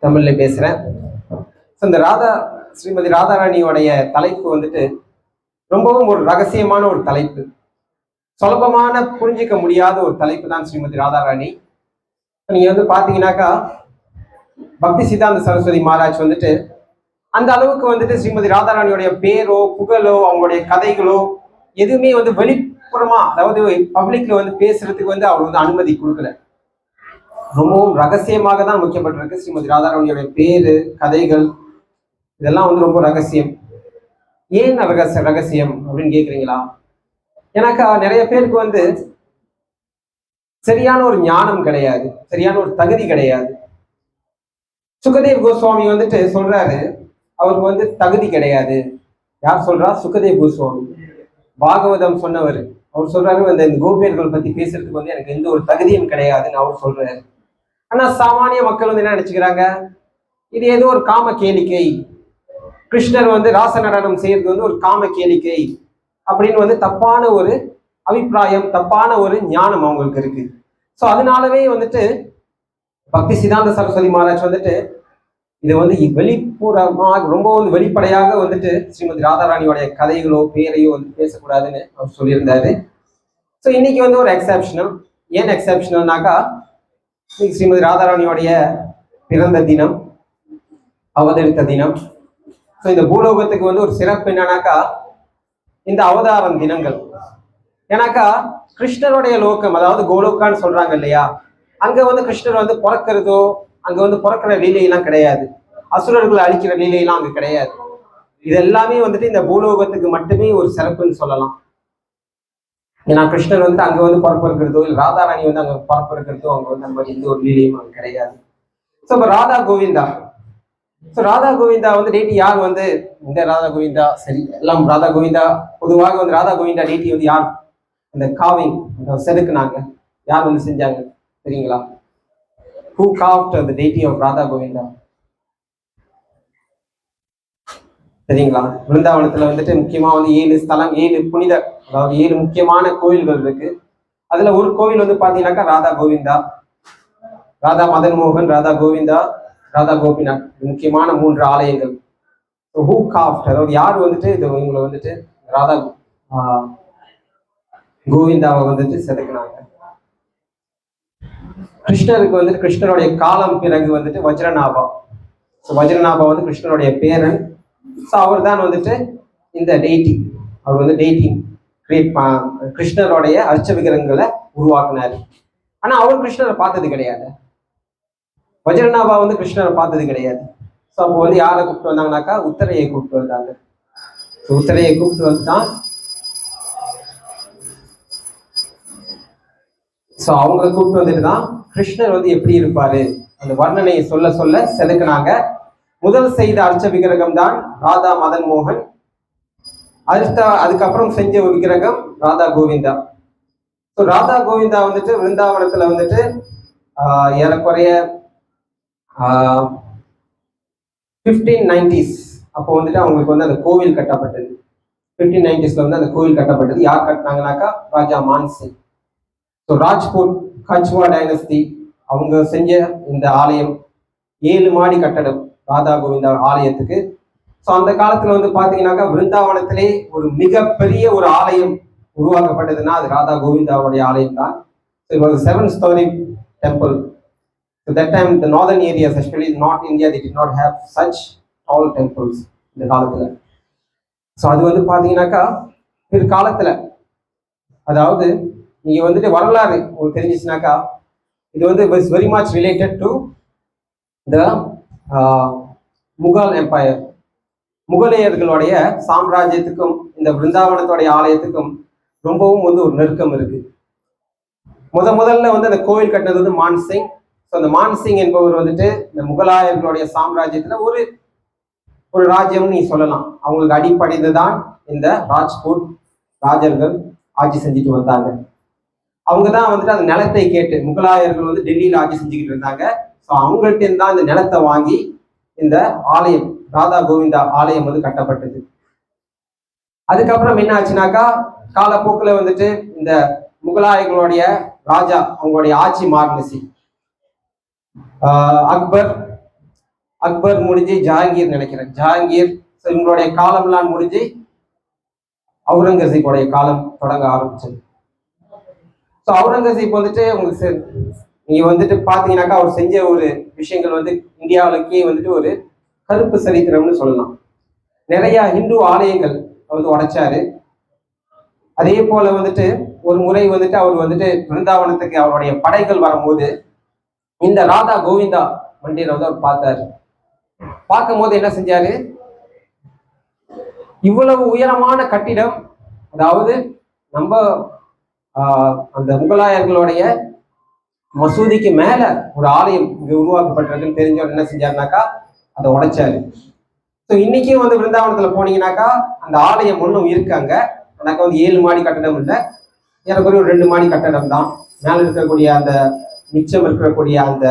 தமிழ்ல பேசுறேன். இந்த ஸ்ரீமதி ராதாராணியோடைய தலைப்பு வந்துட்டு ரொம்பவும் ஒரு ரகசியமான ஒரு தலைப்பு, சுலபமான புரிஞ்சிக்க முடியாத ஒரு தலைப்பு தான் ஸ்ரீமதி ராதாராணி. நீங்க வந்து பாத்தீங்கன்னாக்கா பக்தி சித்தாந்த சரஸ்வதி மகாராஜ் வந்துட்டு அந்த அளவுக்கு வந்துட்டு ஸ்ரீமதி ராதாராணியோடைய பேரோ புகழோ அவங்களுடைய கதைகளோ எதுவுமே வந்து வெளிப்புறமா, அதாவது பப்ளிக்ல வந்து பேசுறதுக்கு வந்து அவர் வந்து அனுமதி கொடுக்கல. ரொம்பவும் ரகசியமாக தான் முக்கியப்பட்டிருக்கு. ஸ்ரீமதி ராதாராணியோட பேரு, கதைகள் இதெல்லாம் வந்து ரொம்ப ரகசியம். ஏன் ரகசியம் அப்படின்னு கேக்குறீங்களா? ஏன்னாக்கா நிறைய பேருக்கு வந்து சரியான ஒரு ஞானம் கிடையாது, சரியான ஒரு தகுதி கிடையாது. சுகதேவ் கோஸ்வாமி வந்துட்டு சொல்றாரு, அவருக்கு வந்து தகுதி கிடையாது. யார் சொல்றா? சுகதேவ் கோஸ்வாமி, பாகவதம் சொன்னவர். அவர் சொல்றாரு, இந்த கோபியர்கள் பத்தி பேசுறதுக்கு வந்து எனக்கு எந்த ஒரு தகுதியும் கிடையாதுன்னு அவர் சொல்றாரு. ஆனா சாமானிய மக்கள் வந்து என்ன நினைச்சுக்கிறாங்க, இது ஏதோ ஒரு காம கேளிக்கை, கிருஷ்ணர் வந்து ராச நடனம் செய்யறது வந்து ஒரு காம கேளிக்கை அப்படின்னு வந்து தப்பான ஒரு அபிப்பிராயம், தப்பான ஒரு ஞானம் அவங்களுக்கு இருக்கு. ஸோ அதனாலவே வந்துட்டு பக்தி சித்தாந்த சரஸ்வதி மகாராஜ் வந்துட்டு இதை வந்து வெளிப்புறமாக ரொம்ப வந்து வெளிப்படையாக வந்துட்டு ஸ்ரீமதி ராதாராணியோடைய கதைகளோ பேரையோ வந்து பேசக்கூடாதுன்னு அவர் சொல்லியிருந்தாரு. ஸோ இன்னைக்கு வந்து ஒரு எக்ஸப்ஷனல். ஏன் எக்ஸப்ஷனல்னாக்கா, இன்னைக்கு ஸ்ரீமதி ராதாராணியோடைய பிறந்த தினம், அவதரித்த தினம். ஸோ இந்த பூலோகத்துக்கு வந்து ஒரு சிறப்பு என்னன்னாக்கா இந்த அவதாரம் தினங்கள். ஏன்னாக்கா கிருஷ்ணருடைய லோகம், அதாவது கோலோக்கான்னு சொல்றாங்க இல்லையா, அங்க வந்து கிருஷ்ணர் வந்து பிறக்கிறதோ, அங்க வந்து பிறக்கிற லீலையெல்லாம் கிடையாது, அசுரர்களை அழிக்கிற லீலையெல்லாம் அங்க கிடையாது. இது எல்லாமே வந்துட்டு இந்த பூலோகத்துக்கு மட்டுமே ஒரு சிறப்புன்னு சொல்லலாம். ஏன்னா கிருஷ்ணர் வந்து அங்க வந்து பிறப்பிருக்கிறதோ, இல்லை ராதாராணி வந்து அங்க பிறப்பிருக்கிறதோ, அங்க வந்து அந்த மாதிரி எந்த ஒரு லீலையும் அங்க கிடையாது. ஸோ இப்போ ராதா கோவிந்தா, ஸோ ராதா கோவிந்தா வந்து டேட்டி யார் வந்து, இந்த ராதா கோவிந்தா சரி எல்லாம் ராதா கோவிந்தா, பொதுவாக வந்து ராதா கோவிந்தா டேட்டி வந்து யார் இந்த காவிங் செதுக்குனாங்க, யார் வந்து செஞ்சாங்க தெரியுங்களா? Who carved the deity of Radha Govinda சரிங்களா? விருந்தாவனத்துல வந்துட்டு முக்கியமா வந்து 7 ஸ்தலம், 7 புனித, அதாவது 7 முக்கியமான கோயில்கள் இருக்கு. அதுல ஒரு கோவில் வந்து பாத்தீங்கன்னாக்கா ராதா கோவிந்தா, ராதா மதன் மோகன், ராதா கோவிந்தா, ராதா கோபிநாத், முக்கியமான 3 ஆலயங்கள். ஹூ காஃப்ட், அதாவது யார் வந்துட்டு இவங்களை வந்துட்டு ராதா கோவிந்தாவை வந்துட்டு செதுக்குனாங்க. கிருஷ்ணருக்கு வந்துட்டு கிருஷ்ணருடைய காலம் பிறகு வந்துட்டு வஜ்ரநாபா, வஜ்ரநாபா வந்து கிருஷ்ணருடைய பேரன். ஸோ அவர் தான் வந்துட்டு இந்த டெய்டி, அவர் வந்து டெய்டி கிரியேட் கிருஷ்ணருடைய அர்ச்ச விக்கிரகங்களை உருவாக்குனாரு. ஆனா அவர் கிருஷ்ணரை பார்த்தது கிடையாது, வஜ்ரநாபா வந்து கிருஷ்ணரை பார்த்தது கிடையாது. ஸோ அப்போ வந்து யாரை கூப்பிட்டு வந்தாங்கன்னாக்கா உத்தரையை கூப்பிட்டு வந்தாங்க. உத்தரையை கூப்பிட்டு வந்து தான் ஸோ அவங்களை கூப்பிட்டு வந்துட்டு தான் கிருஷ்ணர் வந்து எப்படி இருப்பாரு அந்த வர்ணனையை சொல்ல சொல்ல செதுக்குனாங்க. முதல் செய்த அர்ச்ச விக்கிரகம் தான் ராதா மதன் மோகன். அதுக்கப்புறம் செஞ்ச ஒரு விக்கிரகம் ராதா கோவிந்தா. ஸோ ராதா கோவிந்தா வந்துட்டு விருந்தாவனத்துல வந்துட்டு ஏறக்குறைய 1590s அப்போ வந்துட்டு அவங்களுக்கு வந்து அந்த கோவில் கட்டப்பட்டது. 1590s வந்து அந்த கோவில் கட்டப்பட்டது. யார் கட்டினாங்கனாக்கா ராஜா மான்சிங். ஸோ ராஜ்கோட் கச்வா டைனஸ்டி அவங்க செஞ்ச இந்த ஆலயம் 7 மாடி கட்டடம் ராதா கோவிந்தா ஆலயத்துக்கு. ஸோ அந்த காலத்துல வந்து பாத்தீங்கன்னாக்கா விருந்தாவனத்திலே ஒரு மிகப்பெரிய ஒரு ஆலயம் உருவாக்கப்பட்டதுன்னா அது ராதா கோவிந்தாவுடைய ஆலயம் தான். So it was a 7-story temple. So that time the northern areas, especially North India, they did not have such tall temples இந்த காலத்துல. ஸோ அது வந்து பாத்தீங்கன்னாக்கா பிற்காலத்துல, அதாவது நீங்க வந்துட்டு வரலாறு உங்களுக்கு தெரிஞ்சிச்சுனாக்கா இது வந்து very much related to the Mughal empire. முகலையர்களுடைய சாம்ராஜ்யத்துக்கும் இந்த பிருந்தாவனத்துடைய ஆலயத்துக்கும் ரொம்பவும் வந்து ஒரு நெருக்கம் இருக்கு. முதல்ல வந்து அந்த கோவில் கட்டினது வந்து மான்சிங். ஸோ அந்த மான்சிங் என்பவர் வந்துட்டு இந்த முகலாயர்களுடைய சாம்ராஜ்யத்துல ஒரு ராஜ்யம் நீ சொல்லலாம். அவங்களுக்கு அடிப்படைந்து தான் இந்த ராஜ்கோட் ராஜர்கள் ஆட்சி செஞ்சுட்டு வந்தாங்க. அவங்க தான் வந்துட்டு அந்த நிலத்தை கேட்டு, முகலாயர்கள் வந்து டெல்லியில ஆட்சி செஞ்சுக்கிட்டு இருந்தாங்க. ஸோ அவங்கள்ட்ட தான் இந்த நிலத்தை வாங்கி இந்த ஆலயம் ராதா கோவிந்தா ஆலயம் வந்து கட்டப்பட்டது. அதுக்கப்புறம் என்ன ஆச்சுனாக்கா காலப்போக்கில் வந்துட்டு இந்த முகலாயர்களுடைய ராஜா அவங்களுடைய ஆட்சி மாறுனுச்சு. அக்பர் அக்பர் முடிஞ்சு ஜஹாங்கீர் நினைக்கிறேன், ஜஹாங்கீர். இவங்களுடைய காலம்லாம் முடிஞ்சு அவுரங்கசீப்போடைய காலம் தொடங்க ஆரம்பிச்சது. ஸோ அவுரங்கசீப் வந்துட்டு உங்களுக்கு நீங்க வந்துட்டு பாத்தீங்கன்னாக்கா அவர் செஞ்ச ஒரு விஷயங்கள் வந்து இந்தியாவுக்கே வந்துட்டு ஒரு கருப்பு சரித்திரம்னு சொல்லலாம். நிறைய இந்து ஆலயங்கள் வந்து உடைச்சாரு. அதே போல வந்துட்டு ஒரு முறை வந்துட்டு அவர் வந்துட்டு பிருந்தாவனத்துக்கு அவருடைய படைகள் வரும்போது இந்த ராதா கோவிந்தா மண்டியரை வந்து அவர் பார்த்தாரு. பார்க்கும் போது என்ன செஞ்சாரு, இவ்வளவு உயரமான கட்டிடம், அதாவது நம்ம அந்த முகலாயர்களுடைய மசூதிக்கு மேல ஒரு ஆலயம் இங்க உருவாக்கப்பட்டிருக்குன்னு தெரிஞ்சவர் என்ன செஞ்சாருனாக்கா அதை உடைச்சாரு. ஸோ இன்னைக்கும் வந்து பிருந்தாவனத்துல போனீங்கன்னாக்கா அந்த ஆலயம் ஒன்றும் இருக்காங்க. எனக்கு வந்து 7 மாடி கட்டடம் இல்லை, எனக்கு ஒரு 2 மாடி கட்டடம் தான். மேல இருக்கக்கூடிய அந்த மிச்சம் இருக்கக்கூடிய அந்த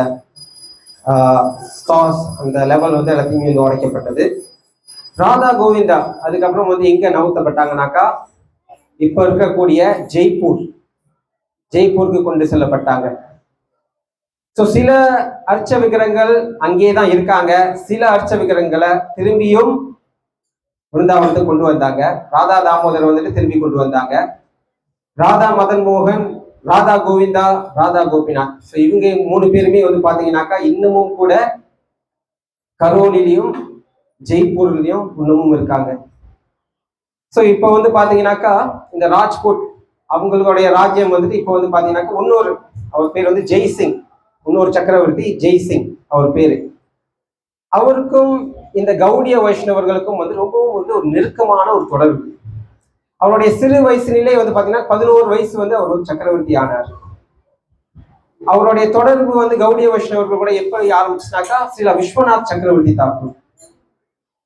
ஸ்டார்ஸ் அந்த லெவல் வந்து எல்லாத்தையுமே வந்து உடைக்கப்பட்டது. ராதா கோவிந்தா அதுக்கப்புறம் வந்து எங்க நவுத்தப்பட்டாங்கனாக்கா இப்ப இருக்கக்கூடிய ஜெய்ப்பூருக்கு கொண்டு செல்லப்பட்டாங்க. ஸோ சில அர்ச்ச விக்கிரங்கள் அங்கே தான் இருக்காங்க, சில அர்ச்ச விக்கிரங்களை திரும்பியும் பிருந்தாவனத்துக்கு கொண்டு வந்தாங்க. ராதா தாமோதர் வந்துட்டு திரும்பி கொண்டு வந்தாங்க. ராதா மதன் மோகன், ராதா கோவிந்தா, ராதா கோபிநாத். ஸோ இவங்க 3 பேருமே வந்து பாத்தீங்கன்னாக்கா இன்னமும் கூட கரோலிலையும் ஜெய்ப்பூர்லயும் இன்னமும் இருக்காங்க. ஸோ இப்போ வந்து பாத்தீங்கன்னாக்கா இந்த ராஜ்கோட் அவங்களுடைய ராஜ்யம் வந்துட்டு இப்போ வந்து பாத்தீங்கன்னாக்கா இன்னொரு அவர் பேர் வந்து ஜெய்சிங், இன்னொரு சக்கரவர்த்தி ஜெய்சிங் அவர் பேரு. அவருக்கும் இந்த கௌடிய வைஷ்ணவர்களுக்கும் வந்து ரொம்பவும் வந்து ஒரு நெருக்கமான ஒரு தொடர்பு. அவருடைய சிறு வயசுனிலே வந்து பாத்தீங்கன்னா 11 வயசு வந்து அவர் ஒரு சக்கரவர்த்தி ஆனார். அவருடைய தொடர்பு வந்து கௌடிய வைஷ்ணவர்கள் கூட எப்படி ஆரம்பிச்சுனாக்கா ஸ்ரீல விஸ்வநாத் சக்கரவர்த்தி தாக்கூர்.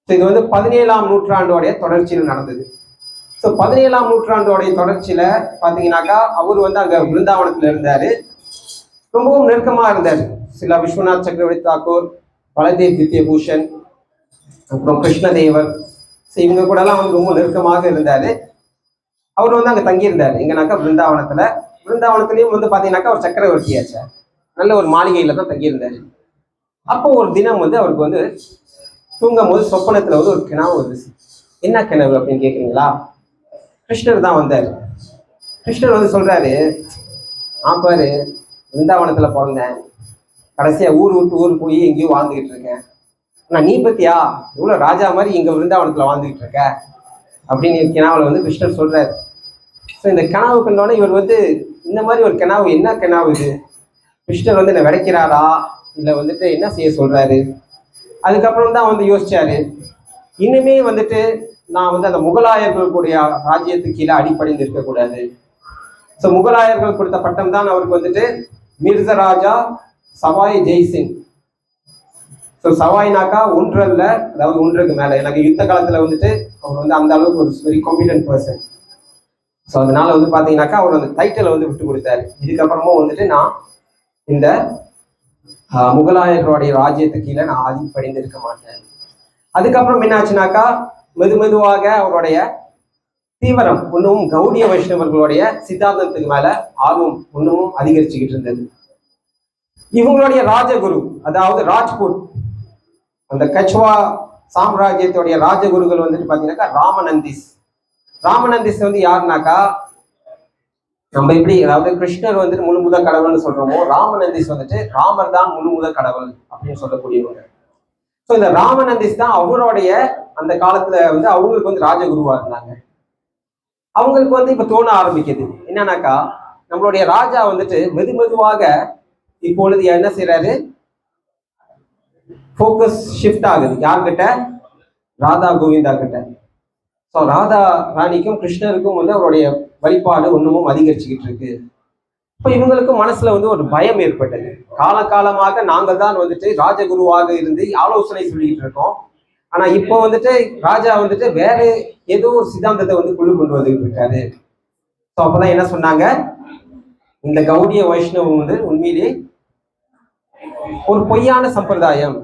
இது வந்து 17ஆம் நூற்றாண்டோடைய தொடர்ச்சியில் நடந்தது. ஸோ 17ஆம் நூற்றாண்டோடைய தொடர்ச்சியில பாத்தீங்கன்னாக்கா அவர் வந்து அங்க பிருந்தாவனத்துல இருந்தாரு, ரொம்பவும் நெருக்கமா இருந்தார். ஸ்ரீல விஸ்வநாத் சக்கரவர்த்தி தாக்கூர், பலதேவ் வித்யபூஷன், அப்புறம் கிருஷ்ணதேவர், இவங்க கூட எல்லாம் வந்து ரொம்ப நெருக்கமாக இருந்தாரு. அவர் வந்து அங்க தங்கியிருந்தாரு எங்கனாக்கா பிருந்தாவனத்திலயும் வந்து பாத்தீங்கன்னாக்கா ஒரு சக்கரவர்த்தியாச்சு, நல்ல ஒரு மாளிகையில தான் தங்கியிருந்தாரு. அப்போ ஒரு தினம் வந்து அவருக்கு வந்து தூங்கும் போது சொப்பனத்துல வந்து ஒரு கிணவு வந்துச்சு. என்ன கிணவு அப்படின்னு கேக்குறீங்களா? கிருஷ்ணர் தான் வந்தாரு. கிருஷ்ணர் வந்து சொல்றாரு, பாரு பிருந்தாவனத்துல பிறந்தேன், கடைசியா ஊர் விட்டு ஊர் போய் எங்கேயும் வாழ்ந்துகிட்டு இருக்கேன். ஆனா நீ பத்தியா இவ்வளவு ராஜா மாதிரி இங்க பிருந்தாவனத்துல வாழ்ந்துகிட்டு இருக்க அப்படின்னு கிணாவில் வந்து கிருஷ்ணர் சொல்றாரு. ஸோ இந்த கிணவு கண்டோடனே இவர் வந்து இந்த மாதிரி ஒரு கிணவு, என்ன கிணவு இது, கிருஷ்ணர் வந்து என்ன விடைக்கிறாரா இல்லை வந்துட்டு என்ன செய்ய சொல்றாரு? அதுக்கப்புறம் தான் வந்து யோசிச்சாரு, இன்னுமே வந்துட்டு நான் வந்து அந்த முகலாயர்களுடைய ராஜ்யத்துக்கு கீழே அடிப்படைந்து இருக்கக்கூடாது. ஸோ முகலாயர்கள் கொடுத்த பட்டம் தான் அவருக்கு வந்துட்டு மிர்சராஜா சவாய் ஜெய்சிங். ஸோ சவாய்னாக்கா ஒன்றல்ல, அதாவது ஒன்றுக்கு மேல. எனக்கு யுத்த காலத்துல வந்துட்டு அவர் வந்து அந்த அளவுக்கு ஒரு வெரி காம்பிடன்ட் பர்சன். ஸோ அதனால வந்து பாத்தீங்கன்னாக்கா அவர் அந்த டைட்டிலை வந்து விட்டு கொடுத்தாரு. இதுக்கப்புறமும் வந்துட்டு நான் இந்த முகலாயர்களுடைய ராஜ்யத்துக்கு கீழே நான் ஆதிப்படைந்து இருக்க மாட்டேன். அதுக்கப்புறம் என்னாச்சுனாக்கா மெதுவாக அவருடைய தீவிரம் இன்னமும் கௌடிய வைஷ்ணவர்களுடைய சித்தாந்தத்துக்கு மேல ஆர்வம் இன்னமும் அதிகரிச்சுக்கிட்டு இருந்தது. இவங்களுடைய ராஜகுரு, அதாவது ராஜ்கோட், அந்த கச்வா சாம்ராஜ்யத்துடைய ராஜகுருகள் வந்துட்டு பாத்தீங்கன்னாக்கா ராமநந்திஸ் வந்து யாருனாக்கா நம்ம எப்படி, அதாவது கிருஷ்ணர் வந்துட்டு முழு முதல் கடவுள்னு சொல்றோமோ, ராமநந்திஸ் வந்துட்டு ராமர் தான் முழு முதல் கடவுள் அப்படின்னு சொல்லக்கூடியவங்க. ஸோ இந்த ராமநந்திஸ் தான் அவருடைய அந்த காலத்துல வந்து அவங்களுக்கு வந்து ராஜகுருவா இருந்தாங்க. அவங்களுக்கு வந்து இப்ப தோண ஆரம்பிக்குது என்னன்னாக்கா நம்மளுடைய ராஜா வந்துட்டு மெதுவாக இப்பொழுது என்ன செய்யறாரு, ஃபோக்கஸ் ஷிஃப்ட் ஆகுது. யார்கிட்ட? ராதா கோவிந்தா கிட்ட. ஸோ ராதா ராணிக்கும் கிருஷ்ணருக்கும் வந்து அவருடைய வழிபாடு ஒன்றுமும் அதிகரிச்சுக்கிட்டு இருக்கு. இப்போ இவங்களுக்கு மனசுல வந்து ஒரு பயம் ஏற்பட்டது. காலகாலமாக நாங்கள் தான் வந்துட்டு ராஜகுருவாக இருந்து ஆலோசனை சொல்லிக்கிட்டு இருக்கோம், ஆனா இப்போ வந்துட்டு ராஜா வந்துட்டு வேற ஏதோ ஒரு சித்தாந்தத்தை வந்து கொண்டு வந்துட்டு இருக்காரு. ஸோ அப்பதான் என்ன சொன்னாங்க, இந்த கௌடிய வைஷ்ணவம் வந்து உண்மையிலே ஒரு பொய்யான சம்பிரதாயம்.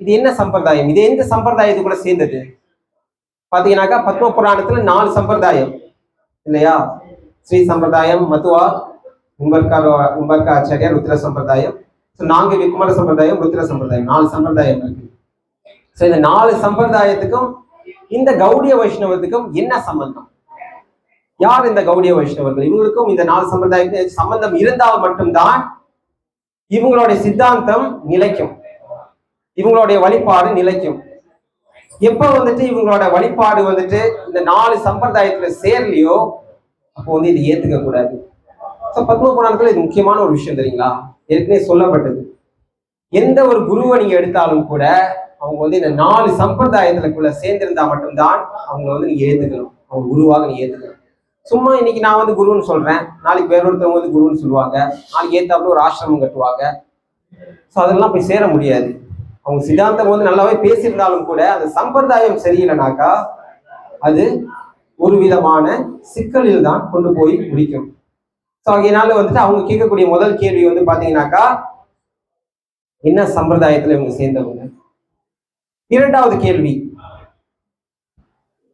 இது என்ன சம்பிரதாயம்? இது எந்த சம்பிரதாயத்து கூட சேர்ந்தது பாத்தீங்கன்னாக்கா பத்ம புராணத்துல 4 சம்பிரதாயம் இல்லையா? ஸ்ரீ சம்பிரதாயம், மதுவா, உம்பர்கா ஆச்சாரியா, ருத்ர சம்பிரதாயம், நாங்க விக்குமர சம்பிரதாயம், ருத்ர சம்பிரதாயம், 4 சம்பிரதாயம் இருக்கு. ஸோ இந்த 4 சம்பிரதாயத்துக்கும் இந்த கௌடிய வைஷ்ணவத்துக்கும் என்ன சம்பந்தம்? யார் இந்த கௌடிய வைஷ்ணவர்கள்? இவங்களுக்கும் இந்த 4 சம்பிரதாயத்துக்கும் சம்பந்தம் இருந்தால் மட்டும்தான் இவங்களுடைய சித்தாந்தம் நிலைக்கும், இவங்களுடைய வழிபாடு நிலைக்கும். எப்ப வந்துட்டு இவங்களோட வழிபாடு வந்துட்டு இந்த 4 சம்பிரதாயத்துல சேரலையோ அப்போ வந்து இதை ஏத்துக்க கூடாது. பத்ம புராணத்துல இது முக்கியமான ஒரு விஷயம் தெரியுங்களா? ஏற்கனவே சொல்லப்பட்டது. எந்த ஒரு குருவை நீங்க எடுத்தாலும் கூட அவங்க வந்து இந்த 4 சம்பிரதாயத்துக்குள்ள சேர்ந்திருந்தா மட்டும்தான் அவங்க வந்து நீங்க ஏத்துக்கணும், அவங்க குருவாக நீங்க ஏத்துக்கணும். சும்மா இன்னைக்கு நான் வந்து குருன்னு சொல்றேன், நாளைக்கு வேறொருத்தவங்க வந்து குருன்னு சொல்லுவாங்க, நாளைக்கு ஏத்தாப்புல ஒரு ஆசிரமம் கட்டுவாங்க. ஸோ அதெல்லாம் போய் சேர முடியாது. அவங்க சித்தாந்தம் வந்து நல்லாவே பேசியிருந்தாலும் கூட அந்த சம்பிரதாயம் சரியில்லைனாக்கா அது ஒரு விதமான சிக்கலில் தான் கொண்டு போய் முடிக்கும். ஸோ அதனால வந்துட்டு அவங்க கேட்கக்கூடிய முதல் கேள்வி வந்து பாத்தீங்கன்னாக்கா என்ன சம்பிரதாயத்துல இவங்க சேர்ந்தவங்க. இரண்டாவது கேள்வி,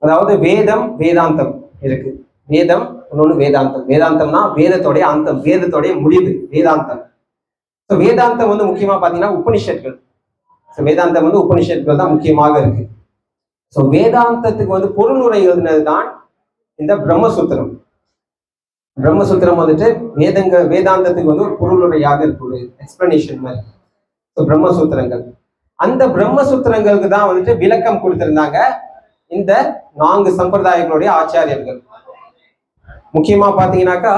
அதாவது வேதம் வேதாந்தம் இருக்கு. வேதம் இன்னொன்னு வேதாந்தம். வேதாந்தம்னா வேதத்தோடைய அந்தம், வேதத்தோடைய முடிவு வேதாந்தம். ஸோ வேதாந்தம் வந்து முக்கியமா பாத்தீங்கன்னா உபனிஷத்கள். வேதாந்தம் வந்து உபனிஷத்துகள் தான் முக்கியமாக இருக்கு. ஸோ வேதாந்தத்துக்கு வந்து பொருளுரை எழுதினதுதான் இந்த பிரம்மசூத்திரம். பிரம்மசூத்திரம் வந்துட்டு வேதாந்தத்துக்கு வந்து ஒரு பொருளுரையாக இருக்கு, ஒரு எக்ஸ்பிளனேஷன் மாதிரி. ஸோ பிரம்மசூத்திரங்கள், அந்த பிரம்மசூத்திரங்களுக்கு தான் வந்துட்டு விளக்கம் கொடுத்திருந்தாங்க இந்த 4 சம்பிரதாயங்களுடைய ஆச்சாரியர்கள். முக்கியமா பாத்தீங்கன்னாக்கா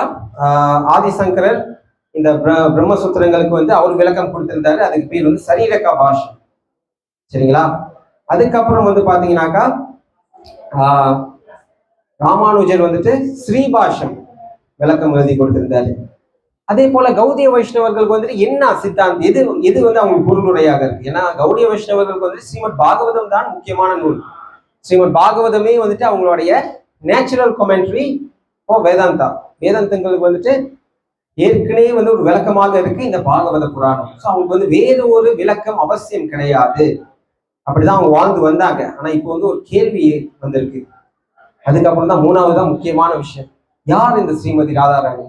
ஆதிசங்கரர் இந்த பிரம்மசூத்திரங்களுக்கு வந்து அவர் விளக்கம் கொடுத்திருந்தாரு. அதுக்கு பேர் வந்து சரீரக பாஷ்யம். சரிங்களா? அதுக்கப்புறம் வந்து பாத்தீங்கன்னாக்கா ராமானுஜர் வந்துட்டு ஸ்ரீபாஷ்யம் விளக்கம் எழுதி கொடுத்திருந்தாரு. அதே போல கௌடிய வைஷ்ணவர்களுக்கு வந்துட்டு என்ன சித்தாந்தம், எது வந்து அவங்களுக்கு பொருளுரையாக இருக்கு? ஏன்னா கௌடிய வைஷ்ணவர்களுக்கு வந்து ஸ்ரீமத் பாகவதம் தான் முக்கியமான நூல். ஸ்ரீமத் பாகவதமே வந்துட்டு அவங்களுடைய நேச்சுரல் கமெண்ட்ரி வேதாந்தா. வேதாந்தங்களுக்கு வந்துட்டு ஏற்கனவே வந்து ஒரு விளக்கமாக இருக்கு இந்த பாகவத புராணம். ஸோ அவங்களுக்கு வந்து வேறு ஒரு விளக்கம் அவசியம் கிடையாது. அப்படிதான் அவங்க வாழ்ந்து வந்தாங்க. ஆனா இப்போ வந்து ஒரு கேள்வி வந்திருக்கு. அதுக்கப்புறம் தான் 3வது தான் முக்கியமான விஷயம். யார் இந்த ஸ்ரீமதி ராதாராணி?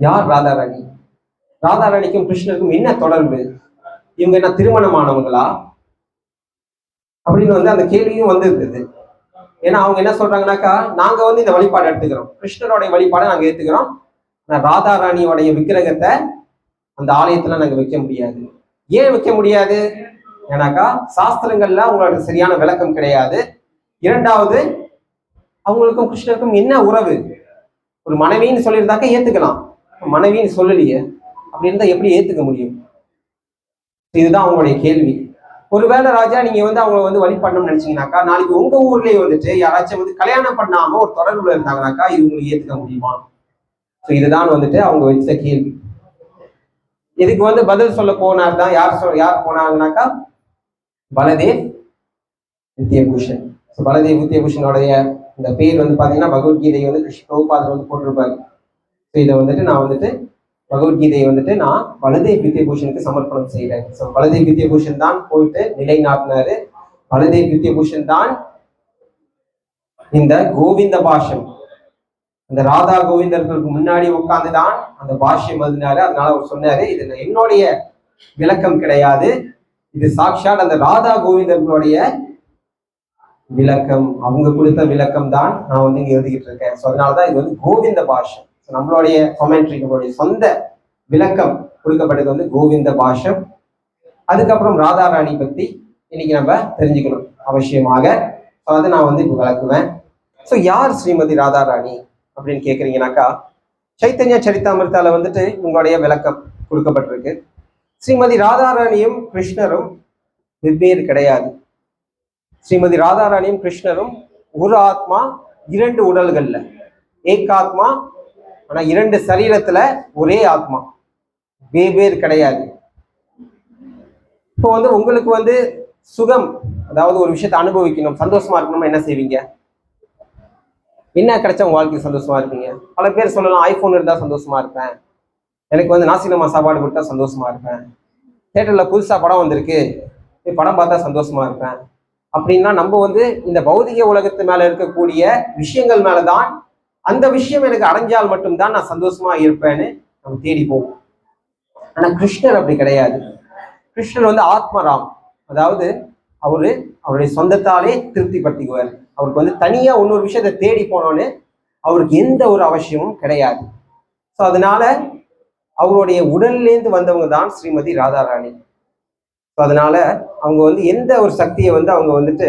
யார் ராதாராணி? ராதாராணிக்கும் கிருஷ்ணருக்கும் என்ன தொடர்பு? இவங்க என்ன திருமணமானவங்களா அப்படின்னு வந்து அந்த கேள்வியும் வந்து இருக்குது. ஏன்னா அவங்க என்ன சொல்றாங்கன்னாக்கா நாங்க வந்து இந்த வழிபாடு எடுத்துக்கிறோம், கிருஷ்ணருடைய வழிபாடை நாங்க ஏத்துக்கிறோம், ராதாராணியோடைய விக்கிரகத்தை அந்த ஆலயத்துல நாங்க வைக்க முடியாது. ஏன் வைக்க முடியாது? ஏன்னாக்கா சாஸ்திரங்கள்ல அவங்களோட சரியான விளக்கம் கிடையாது. இரண்டாவது, அவங்களுக்கும் கிருஷ்ணருக்கும் என்ன உறவு? ஒரு மனைவின்னு சொல்லியிருந்தாக்க ஏத்துக்கலாம், மனைவின்னு சொல்லலையே, அப்படி இருந்தா எப்படி ஏத்துக்க முடியும்? இதுதான் அவங்களுடைய கேள்வி. ஒருவேளை ராஜா நீங்க வந்து அவங்களை வந்து வழிபடணும்னு நினைச்சீங்கன்னாக்கா நாளைக்கு உங்க ஊர்லயே வந்துட்டு யாராச்சும் வந்து கல்யாணம் பண்ணாம ஒரு தொடர்புல இருந்தாங்கனாக்கா இது உங்களுக்கு ஏத்துக்க முடியுமா? இதுதான் வந்துட்டு அவங்க வச்ச கேள்வி. இதுக்கு வந்து பதில் சொல்ல போனார் தான் யார் போனாங்கனாக்கா பலதேவ் வித்யபூஷன். பலதேவ் வித்யபூஷனுடைய இந்த பேர் வந்து பாத்தீங்கன்னா பகவத்கீதை வந்து பிரபுபாதர் வந்து போட்டிருப்பாரு. இதை வந்துட்டு நான் வந்துட்டு பகவத்கீதையை வந்துட்டு நான் பலதேவ் வித்யபூஷனுக்கு சமர்ப்பணம் செய்யறேன். ஸோ பலதேவ் வித்யபூஷன் தான் போயிட்டு நிலைநாட்டினாரு. பலதேவ் வித்யபூஷன் தான் இந்த கோவிந்த பாஷ்யம், அந்த ராதா கோவிந்தர்களுக்கு முன்னாடி உட்கார்ந்துதான் அந்த பாஷ்யம் எழுதினாரு. அதனால அவர் சொன்னாரு இது என்னுடைய விளக்கம் கிடையாது, இது சாட்சாத் அந்த ராதா கோவிந்தர்களுடைய விளக்கம், அவங்க கொடுத்த விளக்கம் தான் நான் வந்து இங்க எழுதிக்கிட்டு இருக்கேன். ஸோ அதனாலதான் இது வந்து கோவிந்த பாஷ்யம். நம்மளுடைய கமெண்ட்ரி, நம்மளுடைய சொந்த விளக்கம் கொடுக்கப்பட்டது வந்து கோவிந்த பாஷ்யம். அதுக்கப்புறம் ராதாராணி பத்தி இன்னைக்கு நம்ம தெரிஞ்சுக்கணும் அவசியமாக. ஸோ அதை நான் வந்து இப்போ விளக்குவேன். ஸோ யார் ஸ்ரீமதி ராதாராணி அப்படின்னு கேட்குறீங்கன்னாக்கா சைத்தன்ய சரிதாமிர்தால வந்துட்டு உங்களுடைய விளக்கம் கொடுக்கப்பட்டிருக்கு. ஸ்ரீமதி ராதாராணியும் கிருஷ்ணரும் வெவ்வேறு கிடையாது. ஸ்ரீமதி ராதாராணியும் கிருஷ்ணரும் ஒரு ஆத்மா 2 உடல்கள்ல, ஏகாத்மா, ஆனா 2 சரீரத்துல ஒரே ஆத்மா, வெவ்வேறு கிடையாது. இப்போ வந்து உங்களுக்கு வந்து சுகம், அதாவது ஒரு விஷயத்தை அனுபவிக்கணும், சந்தோஷமா இருக்கணும், என்ன செய்வீங்க? என்ன கிடைச்சா உங்க வாழ்க்கைக்கு சந்தோஷமா இருப்பீங்க? பல பேர் சொல்லலாம் ஐபோன் இருந்தா சந்தோஷமா இருப்பேன், எனக்கு வந்து நாசினமா சாப்பாடு கொடுத்தா சந்தோஷமா இருப்பேன், தியேட்டர்ல புதுசா படம் வந்திருக்கு படம் பார்த்தா சந்தோஷமா இருப்பேன். அப்படின்னா நம்ம வந்து இந்த பௌதிக உலகத்து மேல இருக்கக்கூடிய விஷயங்கள் மேலதான், அந்த விஷயம் எனக்கு அடைஞ்சால் மட்டும்தான் நான் சந்தோஷமா இருப்பேன்னு நம்ம தேடி போவோம். ஆனா கிருஷ்ணர் அப்படி கிடையாது. கிருஷ்ணர் வந்து ஆத்மராம், அதாவது அவருடைய சொந்தத்தாலே திருப்திப்படுத்திக்குவார். அவருக்கு வந்து தனியா இன்னொரு விஷயத்தை தேடி போனோன்னு அவருக்கு எந்த ஒரு அவசியமும் கிடையாது. ஸோ அதனால அவருடைய உடல்லேருந்து வந்தவங்க தான் ஸ்ரீமதி ராதாராணி. ஸோ அதனால அவங்க வந்து எந்த ஒரு சக்தியை வந்து அவங்க வந்துட்டு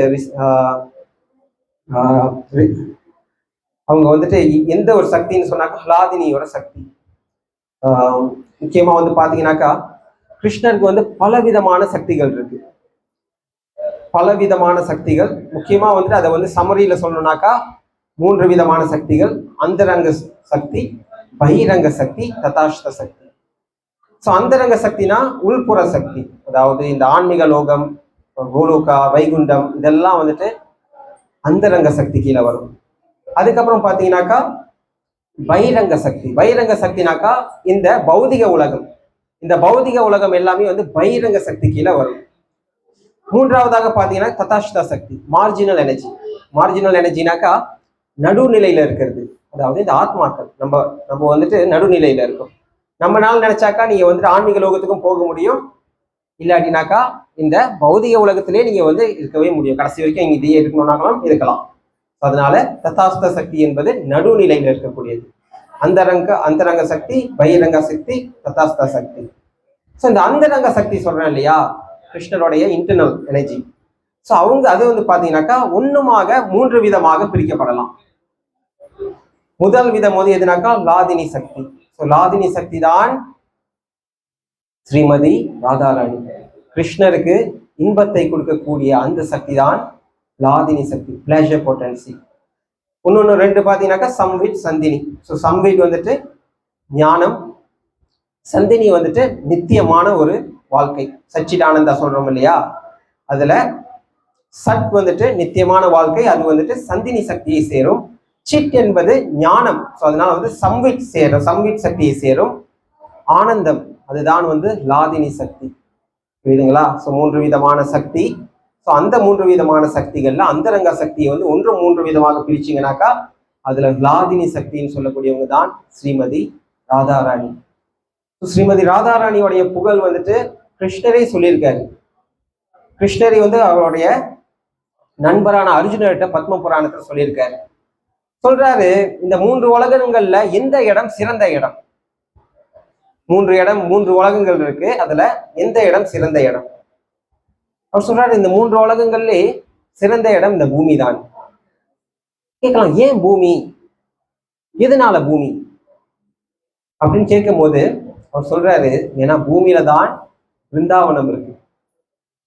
அவங்க வந்துட்டு எந்த ஒரு சக்தின்னு சொன்னாக்கா ஹலாதினியோட சக்தி. முக்கியமா வந்து பாத்தீங்கன்னாக்கா கிருஷ்ணருக்கு வந்து பலவிதமான சக்திகள் இருக்கு. பலவிதமான சக்திகள் முக்கியமா வந்துட்டு அதை வந்து சமரியில சொல்லணும்னாக்கா 3 விதமான சக்திகள்: அந்தரங்க சக்தி, பகிரங்க சக்தி, ததாஷ்ட சக்தி. ஸோ அந்தரங்க சக்தினா உள்புற சக்தி, அதாவது இந்த ஆன்மீக லோகம், கோலோகா, வைகுண்டம், இதெல்லாம் வந்துட்டு அந்தரங்க சக்தி கீழே வரும். அதுக்கப்புறம் பாத்தீங்கன்னாக்கா பகிரங்க சக்தி. பகிரங்க சக்தினாக்கா இந்த பௌதிக உலகம், இந்த பௌதிக உலகம் எல்லாமே வந்து பகிரங்க சக்தி கீழே வரும். மூன்றாவதாக பாத்தீங்கன்னா ததாஷ்டா சக்தி, மார்ஜினல் எனர்ஜி. மார்ஜினல் எனர்ஜினாக்கா நடுநிலையில இருக்கிறது, அதாவது இந்த ஆத்மாக்கள் நம்ம வந்துட்டு நடுநிலையில இருக்கும். நம்மளால நினைச்சாக்கா நீங்க வந்துட்டு ஆன்மீக லோகத்துக்கும் போக முடியும், இல்லாட்டினாக்கா இந்த பௌதிக உலகத்திலே நீங்க வந்து இருக்கவே முடியும். கடைசி வரைக்கும் இங்க இதையே இருக்கணும்னாலும் இருக்கலாம். அதனால ததாஸ்த சக்தி என்பது நடுநிலையில இருக்கக்கூடியது. அந்தரங்க சக்தி, பகிரங்க சக்தி, ததாஸ்த சக்தி. ஸோ இந்த அந்தரங்க சக்தி சொல்றேன் இல்லையா, கிருஷ்ணருடைய இன்டர்னல் எனர்ஜி. ஸோ அவங்க அது வந்து பாத்தீங்கன்னாக்கா ஒண்ணுமாக 3 விதமாக பிரிக்கப்படலாம். முதல் விதம் வந்து எதுனாக்கா லாதினி சக்தி. ஸோ லாதினி சக்தி தான் ஸ்ரீமதி ராதாராணி. கிருஷ்ணருக்கு இன்பத்தை கொடுக்கக்கூடிய அந்த சக்தி தான் லாதினி சக்தி, பிளஷர் பொட்டன்சி. இன்னொன்னு 2 பாத்தீங்கன்னாக்கா சம்வித், சந்தினி. ஸோ சம்வித் வந்துட்டு ஞானம், சந்தினி வந்துட்டு நித்தியமான ஒரு வாழ்க்கை, சச்சிதானந்தா சொல்றோம் இல்லையா, அதுல சத் வந்துட்டு நித்தியமான வாழ்க்கை, அது வந்துட்டு சந்தினி சக்தியை சேரும். சிட் என்பது ஞானம், ஸோ அதனால வந்து சம்வித் சேரும், சம்வித் சக்தியை சேரும். ஆனந்தம், அதுதான் வந்து லாதினி சக்தி. புரியுதுங்களா? ஸோ 3 விதமான சக்தி. ஸோ அந்த 3 விதமான சக்திகள்ல அந்தரங்க சக்தியை வந்து 3 விதமாக பிரிச்சிங்கனாக்கா அதுல லாதினி சக்தின்னு சொல்லக்கூடியவங்க தான் ஸ்ரீமதி ராதாராணி. ஸ்ரீமதி ராதாராணியோடைய புகழ் வந்துட்டு கிருஷ்ணரே சொல்லியிருக்காரு. கிருஷ்ணரை வந்து அவருடைய நண்பரான அர்ஜுனர்கிட்ட பத்ம புராணத்துல சொல்லியிருக்காரு. சொல்றாரு, இந்த 3 உலகங்கள்ல எந்த இடம் சிறந்த இடம்? 3 உலகங்கள் இருக்கு, அதுல எந்த இடம் சிறந்த இடம்? அவர் சொல்றாரு, இந்த 3 உலகங்கள்ல சிறந்த இடம் இந்த பூமி தான். கேட்கலாம், ஏன் பூமி, எதனால பூமி அப்படின்னு கேட்கும் போது அவர் சொல்றாரு, ஏன்னா பூமியில தான் விருந்தாவனம் இருக்கு.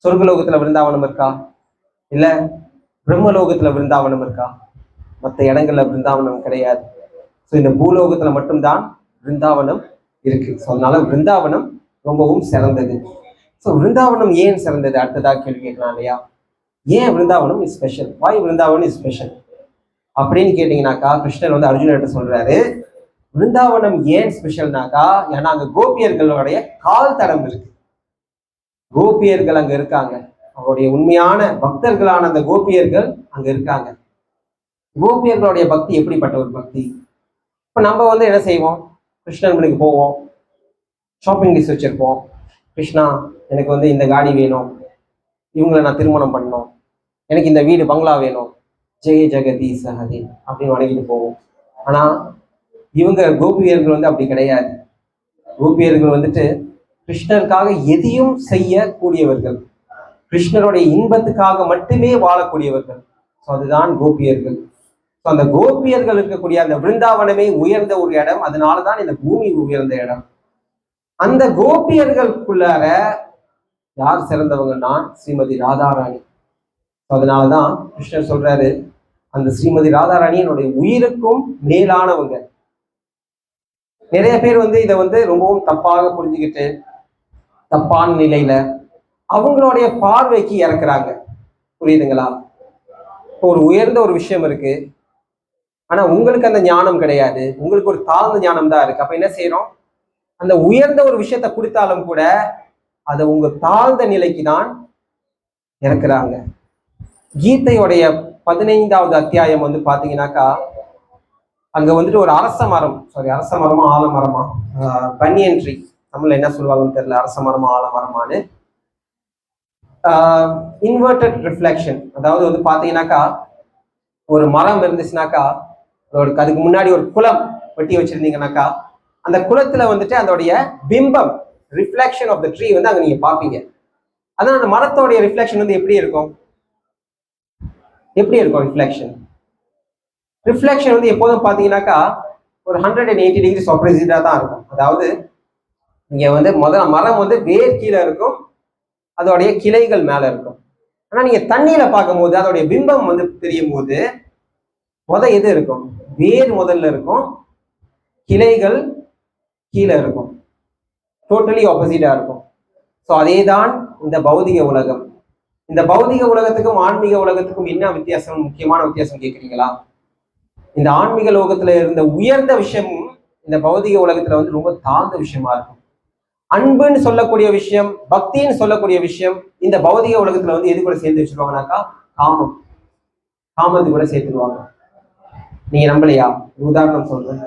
சொர்க்கலோகத்துல விருந்தாவனம் இருக்கா? இல்ல பிரம்மலோகத்துல விருந்தாவனம் இருக்கா? மற்ற இடங்கள்ல விருந்தாவனம் கிடையாது. ஸோ இந்த பூலோகத்துல மட்டும்தான் விருந்தாவனம் இருக்கு. ஸோ அதனால விருந்தாவனம் ரொம்பவும் சிறந்தது. ஸோ விருந்தாவனம் ஏன் சிறந்தது? அடுத்ததாக கேள்வி கேட்கலாம் இல்லையா, ஏன் Vrindavan is special, why Vrindavan is special அப்படின்னு கேட்டீங்கன்னாக்கா கிருஷ்ணர் வந்து அர்ஜுனர்கிட்ட சொல்றாரு, விருந்தாவனம் ஏன் ஸ்பெஷல்னாக்கா, ஏன்னா அங்க கோபியர்களுடைய கால் தடம் இருக்கு. கோபியர்கள் அங்க இருக்காங்க, அவருடைய உண்மையான பக்தர்களான அந்த கோபியர்கள் அங்க இருக்காங்க. கோபியர்களுடைய பக்தி எப்படிப்பட்ட ஒரு பக்தி? இப்ப நம்ம வந்து என்ன செய்வோம், கிருஷ்ணனுக்கு போவோம், ஷாப்பிங் லிஸ்ட் வச்சிருப்போம், கிருஷ்ணா எனக்கு வந்து இந்த காடி வேணும், இவங்களை நான் திருமணம் பண்ணணும், எனக்கு இந்த வீடு பங்களா வேணும், ஜெய ஜெகதீஷ் ஹரி அப்படின்னு வணங்கிட்டு போவோம். ஆனா இவங்க கோபியர்கள் வந்து அப்படி கிடையாது. கோபியர்கள் வந்துட்டு கிருஷ்ணருக்காக எதையும் செய்யக்கூடியவர்கள், கிருஷ்ணருடைய இன்பத்துக்காக மட்டுமே வாழக்கூடியவர்கள். ஸோ அதுதான் கோபியர்கள். ஸோ அந்த கோபியர்கள் இருக்கக்கூடிய அந்த விருந்தாவனமே உயர்ந்த ஒரு இடம், அதனாலதான் இந்த பூமி உயர்ந்த இடம். அந்த கோபியர்களுக்குள்ளார யார் சிறந்தவங்கன்னா ஸ்ரீமதி ராதாராணி. அதனாலதான் கிருஷ்ணர் சொல்றாரு, அந்த ஸ்ரீமதி ராதாராணி என்னுடைய உயிருக்கும் மேலானவங்க. நிறைய பேர் வந்து இதை வந்து ரொம்பவும் தப்பாக புரிஞ்சுக்கிட்டு தப்பான நிலையில அவங்களுடைய பார்வைக்கு இறக்குறாங்க. புரியுதுங்களா? இப்போ ஒரு உயர்ந்த ஒரு விஷயம் இருக்கு, ஆனா உங்களுக்கு அந்த ஞானம் கிடையாது, உங்களுக்கு ஒரு தாழ்ந்த ஞானம் தான் இருக்கு. அப்ப என்ன செய்யறோம், அந்த உயர்ந்த ஒரு விஷயத்த கொடுத்தாலும் கூட அதை உங்க தாழ்ந்த நிலைக்கு தான் இறக்குறாங்க. கீதையோடைய 15வது அத்தியாயம் வந்து பாத்தீங்கன்னாக்கா, அங்க வந்துட்டு ஒரு அரச மரமா ஆலமரமா, பனியன் ட்ரீ, தமிழ்ல என்ன சொல்லுவாங்கன்னு தெரியல, அரச மரமா ஆலமரமானு இன்வெர்டட் ரிஃப்ளெக்ஷன். அதாவது வந்து பாத்தீங்கன்னாக்கா ஒரு மரம் இருந்துச்சுனாக்கா அதுக்கு முன்னாடி ஒரு குளம் வெட்டி வச்சிருந்தீங்கன்னாக்கா அந்த குளத்துல வந்துட்டு அதோடைய பிம்பம் ரிஃப்ளெக்ஷன் ஆஃப் த ட்ரீ வந்து அங்க நீங்க பாப்பீங்க. அதான் அந்த மரத்தோடைய ரிஃப்ளெக்ஷன் வந்து எப்படி இருக்கும்? ரிஃப்ளெக்ஷன் வந்து எப்போதும் பாத்தீங்கன்னாக்கா ஒரு 180 டிகிரிஸ் ஆப்போசிட்டா தான் இருக்கும். அதாவது இங்க வந்து மரம் வந்து வேர் கீழே இருக்கும், அதோடைய கிளைகள் மேல இருக்கும். ஆனா நீங்க தண்ணியில பார்க்கும்போது அதோடைய பிம்பம் வந்து தெரியும் போது எது இருக்கும்? வேர் முதல்ல இருக்கும், கிளைகள் கீழே இருக்கும். டோட்டலி ஆப்போசிட்டா இருக்கும். ஸோ அதே தான் இந்த பௌதிக உலகம். இந்த பௌதிக உலகத்துக்கும் ஆன்மீக உலகத்துக்கும் என்ன வித்தியாசம்? முக்கியமான வித்தியாசம் கேட்குறீங்களா? இந்த ஆன்மீக லோகத்துல இருந்த உயர்ந்த விஷயமும் இந்த பௌதிக உலகத்துல வந்து ரொம்ப தாழ்ந்த விஷயமா இருக்கும். அன்புன்னு சொல்லக்கூடிய விஷயம், பக்தின்னு சொல்லக்கூடிய விஷயம் இந்த பௌதிக உலகத்துல வந்து எது கூட சேர்ந்து வச்சிருவாங்கனாக்கா காமத்து கூட சேர்த்துருவாங்க. நீங்க நம்பலையா? உதாரணம் சொல்றேன்.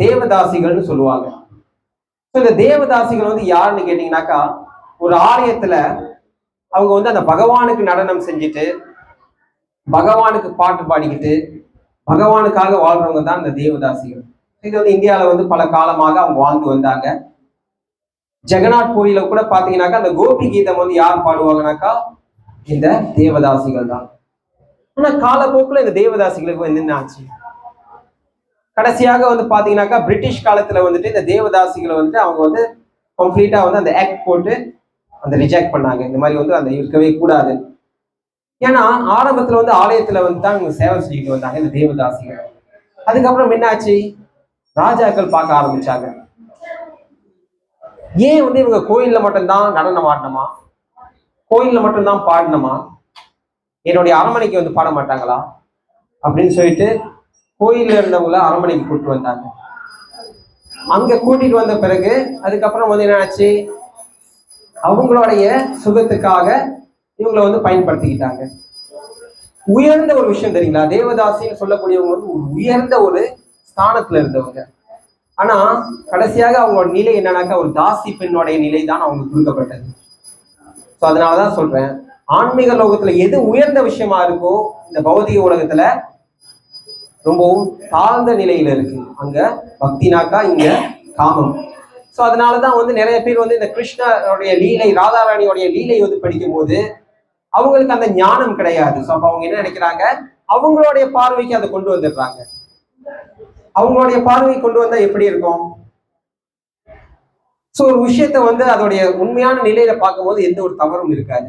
தேவதாசிகள்னு சொல்லுவாங்க. இந்த தேவதாசிகள் வந்து யாருன்னு கேட்டீங்கன்னாக்கா ஒரு ஆலயத்துல அவங்க வந்து அந்த பகவானுக்கு நடனம் செஞ்சுட்டு பகவானுக்கு பாட்டு பாடிக்கிட்டு பகவானுக்காக வாழ்றவங்க தான் இந்த தேவதாசிகள். இது வந்து இந்தியாவில வந்து பல காலமாக அவங்க வாழ்ந்து வந்தாங்க. ஜெகநாத் பூரியில கூட பாத்தீங்கன்னாக்கா அந்த கோபி கீதம் வந்து யார் பாடுவாங்கனாக்கா இந்த தேவதாசிகள் தான். ஆனா காலப்போக்குல இந்த தேவதாசிகளுக்கு வந்து என்ன ஆச்சு? கடைசியாக வந்து பாத்தீங்கன்னாக்கா பிரிட்டிஷ் காலத்துல வந்துட்டு இந்த தேவதாசிகளை வந்து அவங்க வந்து கம்ப்ளீட்டா வந்து அந்த ஆக்ட் போட்டு அந்த ரிஜெக்ட் பண்ணாங்க. இந்த மாதிரி வந்து அந்த இருக்கவே கூடாது. ஏன்னா ஆரம்பத்துல வந்து ஆலயத்துல வந்து தான் இவங்க சேவை செஞ்சுட்டு வந்தாங்க இந்த தேவதாசிகள். அதுக்கப்புறம் என்னாச்சு? ராஜாக்கள் பார்க்க ஆரம்பிச்சாங்க. ஏன் வந்து இவங்க கோயில்ல மட்டும்தான் நடனம் ஆடணுமா, கோயில்ல மட்டும்தான் பாடணுமா, என்னுடைய அரண்மனைக்கு வந்து பாட மாட்டாங்களா அப்படின்னு சொல்லிட்டு கோயில்ல இருந்தவங்கள அரண்மனைக்கு கூட்டிட்டு வந்தாங்க. அங்க கூட்டிட்டு வந்த பிறகு அதுக்கப்புறம் வந்து என்ன ஆச்சு? அவங்களுடைய சுகத்துக்காக இவங்களை வந்து பயன்படுத்திக்கிட்டாங்க. உயர்ந்த ஒரு விஷயம் தெரியுங்களா? தேவதாசின்னு சொல்லக்கூடியவங்க வந்து உயர்ந்த ஒரு ஸ்தானத்துல இருந்தவங்க. ஆனா கடைசியாக அவங்களோட நிலை என்னன்னாக்கா ஒரு தாசி பெண்ணுடைய நிலை தான் அவங்க கொடுக்கப்பட்டது. ஸோ அதனாலதான் சொல்றேன், ஆன்மீக லோகத்துல எது உயர்ந்த விஷயமா இருக்கோ இந்த பௌதிக உலகத்துல ரொம்பவும் தாழ்ந்த நிலையில இருக்கு. அங்க பக்தினாக்கா இங்க காமம். ஸோ அதனாலதான் வந்து நிறைய பேர் வந்து இந்த கிருஷ்ணனுடைய லீலை, ராதாராணியோடைய லீலை வந்து படிக்கும் போது அவங்களுக்கு அந்த ஞானம் கிடையாது. ஸோ அப்ப அவங்க என்ன நினைக்கிறாங்க? அவங்களுடைய பார்வைக்கு அதை கொண்டு வந்துடுறாங்க. அவங்களுடைய பார்வை கொண்டு வந்தா எப்படி இருக்கும்? ஸோ ஒரு விஷயத்த வந்து அதோடைய உண்மையான நிலையில பார்க்கும்போது எந்த ஒரு தவறும் இருக்காது.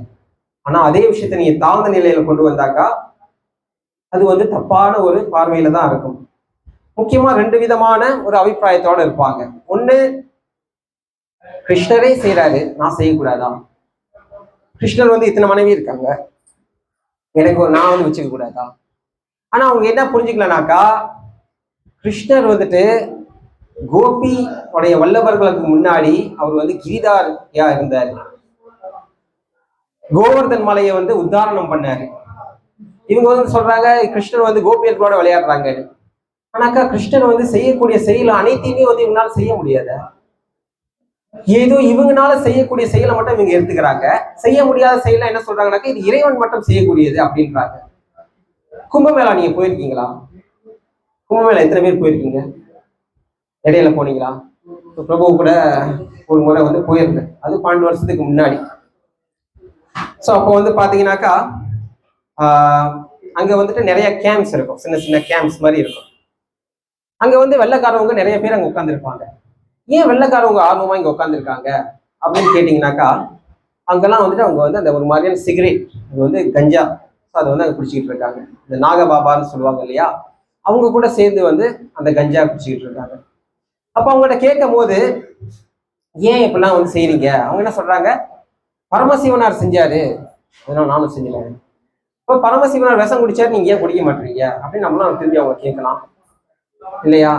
ஆனா அதே விஷயத்த நீங்க தாழ்ந்த நிலையில கொண்டு வந்தாக்கா அது வந்து தப்பான ஒரு பார்வையில தான் இருக்கும். முக்கியமா 2 விதமான ஒரு அபிப்பிராயத்தோட இருப்பாங்க. ஒண்ணு, கிருஷ்ணரே செய்யறாரு, நான் செய்யக்கூடாதா? கிருஷ்ணர் வந்து இத்தனை மனைவி இருக்காங்க, எனக்கு நான் வந்து வச்சுக்க கூடாதா? ஆனா அவங்க என்ன புரிஞ்சுக்கலனாக்கா கிருஷ்ணர் வந்துட்டு கோபி உடைய வல்லவர்களுக்கு முன்னாடி அவர் வந்து கிரிதாரியா இருந்தாரு. கோவர்தன் மலையை வந்து உத்தாரணம் பண்ணாரு. இவங்க வந்து சொல்றாங்க கிருஷ்ணர் வந்து கோபியர்களோட விளையாடுறாங்க. ஆனாக்கா கிருஷ்ணர் வந்து செய்யக்கூடிய செயல் அனைத்தையுமே வந்து இவங்களால செய்ய முடியாத, ஏதோ இவங்கனால செய்யக்கூடிய செயலை மட்டும் இவங்க எடுத்துக்கிறாங்க. செய்ய முடியாத செயலை என்ன சொல்றாங்கன்னாக்கா இது இறைவன் மட்டும் செய்யக்கூடியது அப்படின்றாங்க. கும்பமேளா நீங்க போயிருக்கீங்களா? கும்பமேளா எத்தனை பேர் போயிருக்கீங்க? இடையில போனீங்களா? பிரபு கூட ஒரு முறை வந்து போயிருந்தேன், அது 12 வருஷத்துக்கு முன்னாடி. ஸோ அப்போ வந்து பாத்தீங்கன்னாக்கா அங்க வந்துட்டு நிறைய கேம்ப்ஸ் இருக்கும், சின்ன சின்ன கேம்ப்ஸ் மாதிரி இருக்கும். அங்க வந்து வெள்ளைக்காரவங்க நிறைய பேர் அங்க உட்காந்துருப்பாங்க. ஏன் வெள்ளைக்காரவங்க ஆர்வமா இங்க உட்காந்துருக்காங்க அப்படின்னு கேட்டீங்கன்னாக்கா அங்கெல்லாம் வந்துட்டு அவங்க வந்து அந்த ஒரு மாதிரியான சிகரெட், அது வந்து கஞ்சா, அதை வந்து அங்க குடிச்சிக்கிட்டு இருக்காங்க. இந்த நாகபாபான்னு சொல்லுவாங்க இல்லையா, அவங்க கூட சேர்ந்து வந்து அந்த கஞ்சா குடிச்சிக்கிட்டு இருக்காங்க. அப்ப அவங்கள்ட்ட கேட்கும் போது ஏன் இப்பெல்லாம் வந்து செய்றீங்க? அவங்க என்ன சொல்றாங்க, பரமசிவனார் செஞ்சாரு அதனால நானும் செஞ்சுறேன். இப்போ பரமசிவனார் விஷம் குடிச்சாரு, நீங்க ஏன் குடிக்க மாட்டீங்க அப்படின்னு நம்மளாம் திரும்பி அவங்க கேட்கலாம் இல்லையா?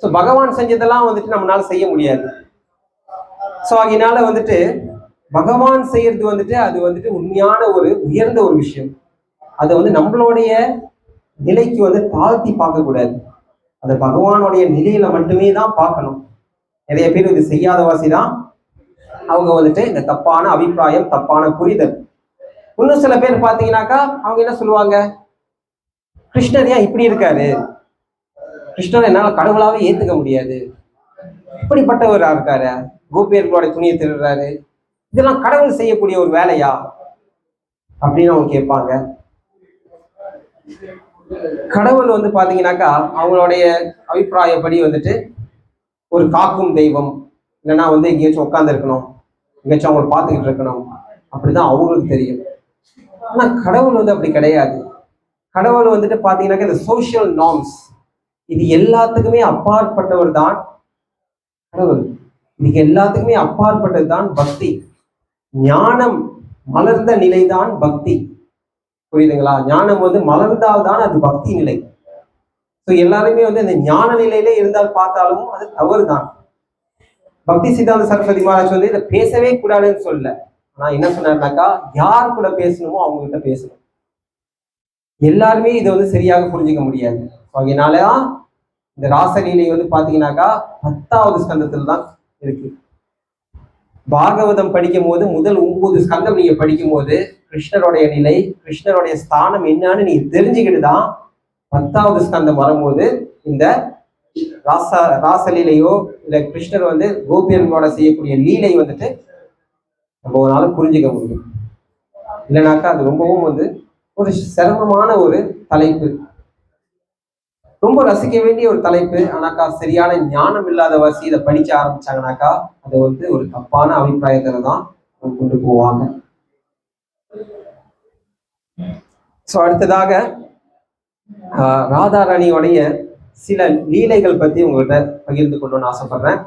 ஸோ பகவான் செஞ்சதெல்லாம் வந்துட்டு நம்மளால செய்ய முடியாது. ஸோ அதனால வந்துட்டு பகவான் செய்யறது வந்துட்டு அது வந்துட்டு உண்மையான ஒரு உயர்ந்த ஒரு விஷயம். அதை வந்து நம்மளுடைய நிலைக்கு வந்து தாழ்த்தி பார்க்க கூடாது. அதை பகவானுடைய நிலையில மட்டுமே தான் பார்க்கணும். நிறைய பேர் இது செய்யாத வாசி தான் அவங்க வந்துட்டு இந்த தப்பான அபிப்பிராயம், தப்பான புரிதல். இன்னும் சில பேர் பாத்தீங்கன்னாக்கா அவங்க என்ன சொல்லுவாங்க, கிருஷ்ணர் ஏன் இப்படி இருக்காரு, கிருஷ்ணர் என்னால கடவுளாவே ஏத்துக்க முடியாது, இப்படிப்பட்டவரா இருக்காரு, கோபியர்களுடைய துணியை திருடுறாரு, இதெல்லாம் கடவுள் செய்யக்கூடிய ஒரு வேலையா அப்படின்னு அவங்க கேட்பாங்க. கடவுள் வந்து பாத்தீங்கன்னாக்கா அவங்களுடைய அபிப்பிராயப்படி வந்துட்டு ஒரு காக்கும் தெய்வம், இல்லைன்னா வந்து எங்கேயாச்சும் உட்கார்ந்து இருக்கணும், எங்கேயாச்சும் அவங்களை பார்த்துக்கிட்டு இருக்கணும், அப்படிதான் அவங்களுக்கு தெரியும். ஆனா கடவுள் வந்து அப்படி கிடையாது. கடவுள் வந்துட்டு பாத்தீங்கன்னாக்கா இந்த சோசியல் நார்ம்ஸ், இது எல்லாத்துக்குமே அப்பாற்பட்டவர் தான் கடவுள். இதுக்கு எல்லாத்துக்குமே அப்பாற்பட்டது தான் பக்தி. ஞானம் மலர்ந்த நிலைதான் பக்தி. புரியுதுங்களா? ஞானம் வந்து மலர்ந்தால் தான் அது பக்தி நிலை. ஸோ எல்லாருமே வந்து இந்த ஞான நிலையிலே இருந்தால் பார்த்தாலும் அது தவறு தான். பக்தி சித்தாந்த சரஸ்வதி மகாராஜ் வந்து இதை பேசவே கூடாதுன்னு சொல்லல. ஆனா என்ன சொன்னாருனாக்கா, யார் கூட பேசணுமோ அவங்க கிட்ட பேசணும். எல்லாருமே இதை வந்து சரியாக புரிஞ்சுக்க முடியாது. அதனாலதான் இந்த ராசலீலை வந்து பாத்தீங்கன்னாக்கா 10வது ஸ்கந்தத்துல தான் இருக்கு. பாகவதம் படிக்கும் போது முதல் 9 ஸ்கந்தம் நீங்க படிக்கும் போது கிருஷ்ணருடைய நிலை, கிருஷ்ணருடைய ஸ்தானம் என்னன்னு நீங்க தெரிஞ்சுக்கிட்டு தான் 10வது ஸ்கந்தம் வரும்போது இந்த ராசலீலையோ இல்ல கிருஷ்ணர் வந்து கோபியர்களோட செய்யக்கூடிய லீலை வந்துட்டு நம்ம ஒரு நாள் புரிஞ்சுக்க முடியும். இல்லைனாக்கா அது ரொம்பவும் வந்து ஒரு சிரமமான ஒரு தலைப்பு, ரொம்ப ரசிக்க வேண்டிய ஒரு தலைப்பு. ஆனாக்கா சரியான ஞானம் இல்லாத வாசி இதை படிக்க ஆரம்பிச்சாங்கனாக்கா அது வந்து ஒரு தப்பான அபிப்பிராயத்துல தான் கொண்டு போவாங்க. ஸோ அடுத்ததாக ராதாராணியோடைய சில லீலைகள் பத்தி உங்கள்கிட்ட பகிர்ந்து கொள்ளணும்னு ஆசைப்படுறேன்.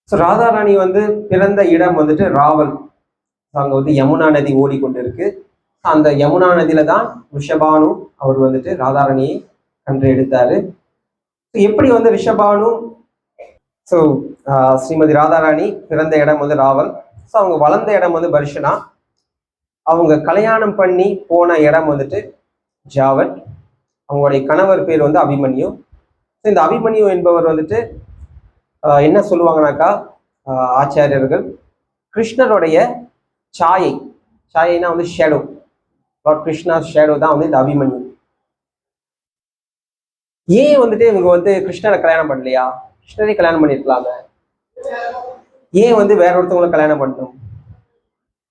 ஸோ ராதாராணி வந்து பிறந்த இடம் வந்துட்டு ராவல். அங்க வந்து யமுனா நதி ஓடிக்கொண்டு இருக்கு. அந்த யமுனா நதியில தான் ரிஷபானு அவர் வந்துட்டு ராதாராணியை கன்று எடுத்தாரு. எப்படி வந்து ரிஷபானு, ஸோ ஸ்ரீமதி ராதாராணி பிறந்த இடம் வந்து ராவல். ஸோ அவங்க வளர்ந்த இடம் வந்து பர்ஷனா. அவங்க கல்யாணம் பண்ணி போன இடம் வந்துட்டு ஜாவட். அவங்களுடைய கணவர் பேர் வந்து அபிமன்யு. ஸோ இந்த அபிமன்யு என்பவர் வந்துட்டு என்ன சொல்லுவாங்கனாக்கா ஆச்சாரியர்கள், கிருஷ்ணருடைய சாயை, சாயைனா வந்து ஷேடோ, லார்ட் கிருஷ்ணா ஷேடோ தான் வந்து இந்த அபிமன்யு. ஏன் வந்துட்டு இவங்க வந்து கிருஷ்ணரை கல்யாணம் பண்ணலையா? கிருஷ்ணரை கல்யாணம் பண்ணிருக்கலாமே, ஏன் வந்து வேற ஒருத்தவங்களை கல்யாணம் பண்ணணும்?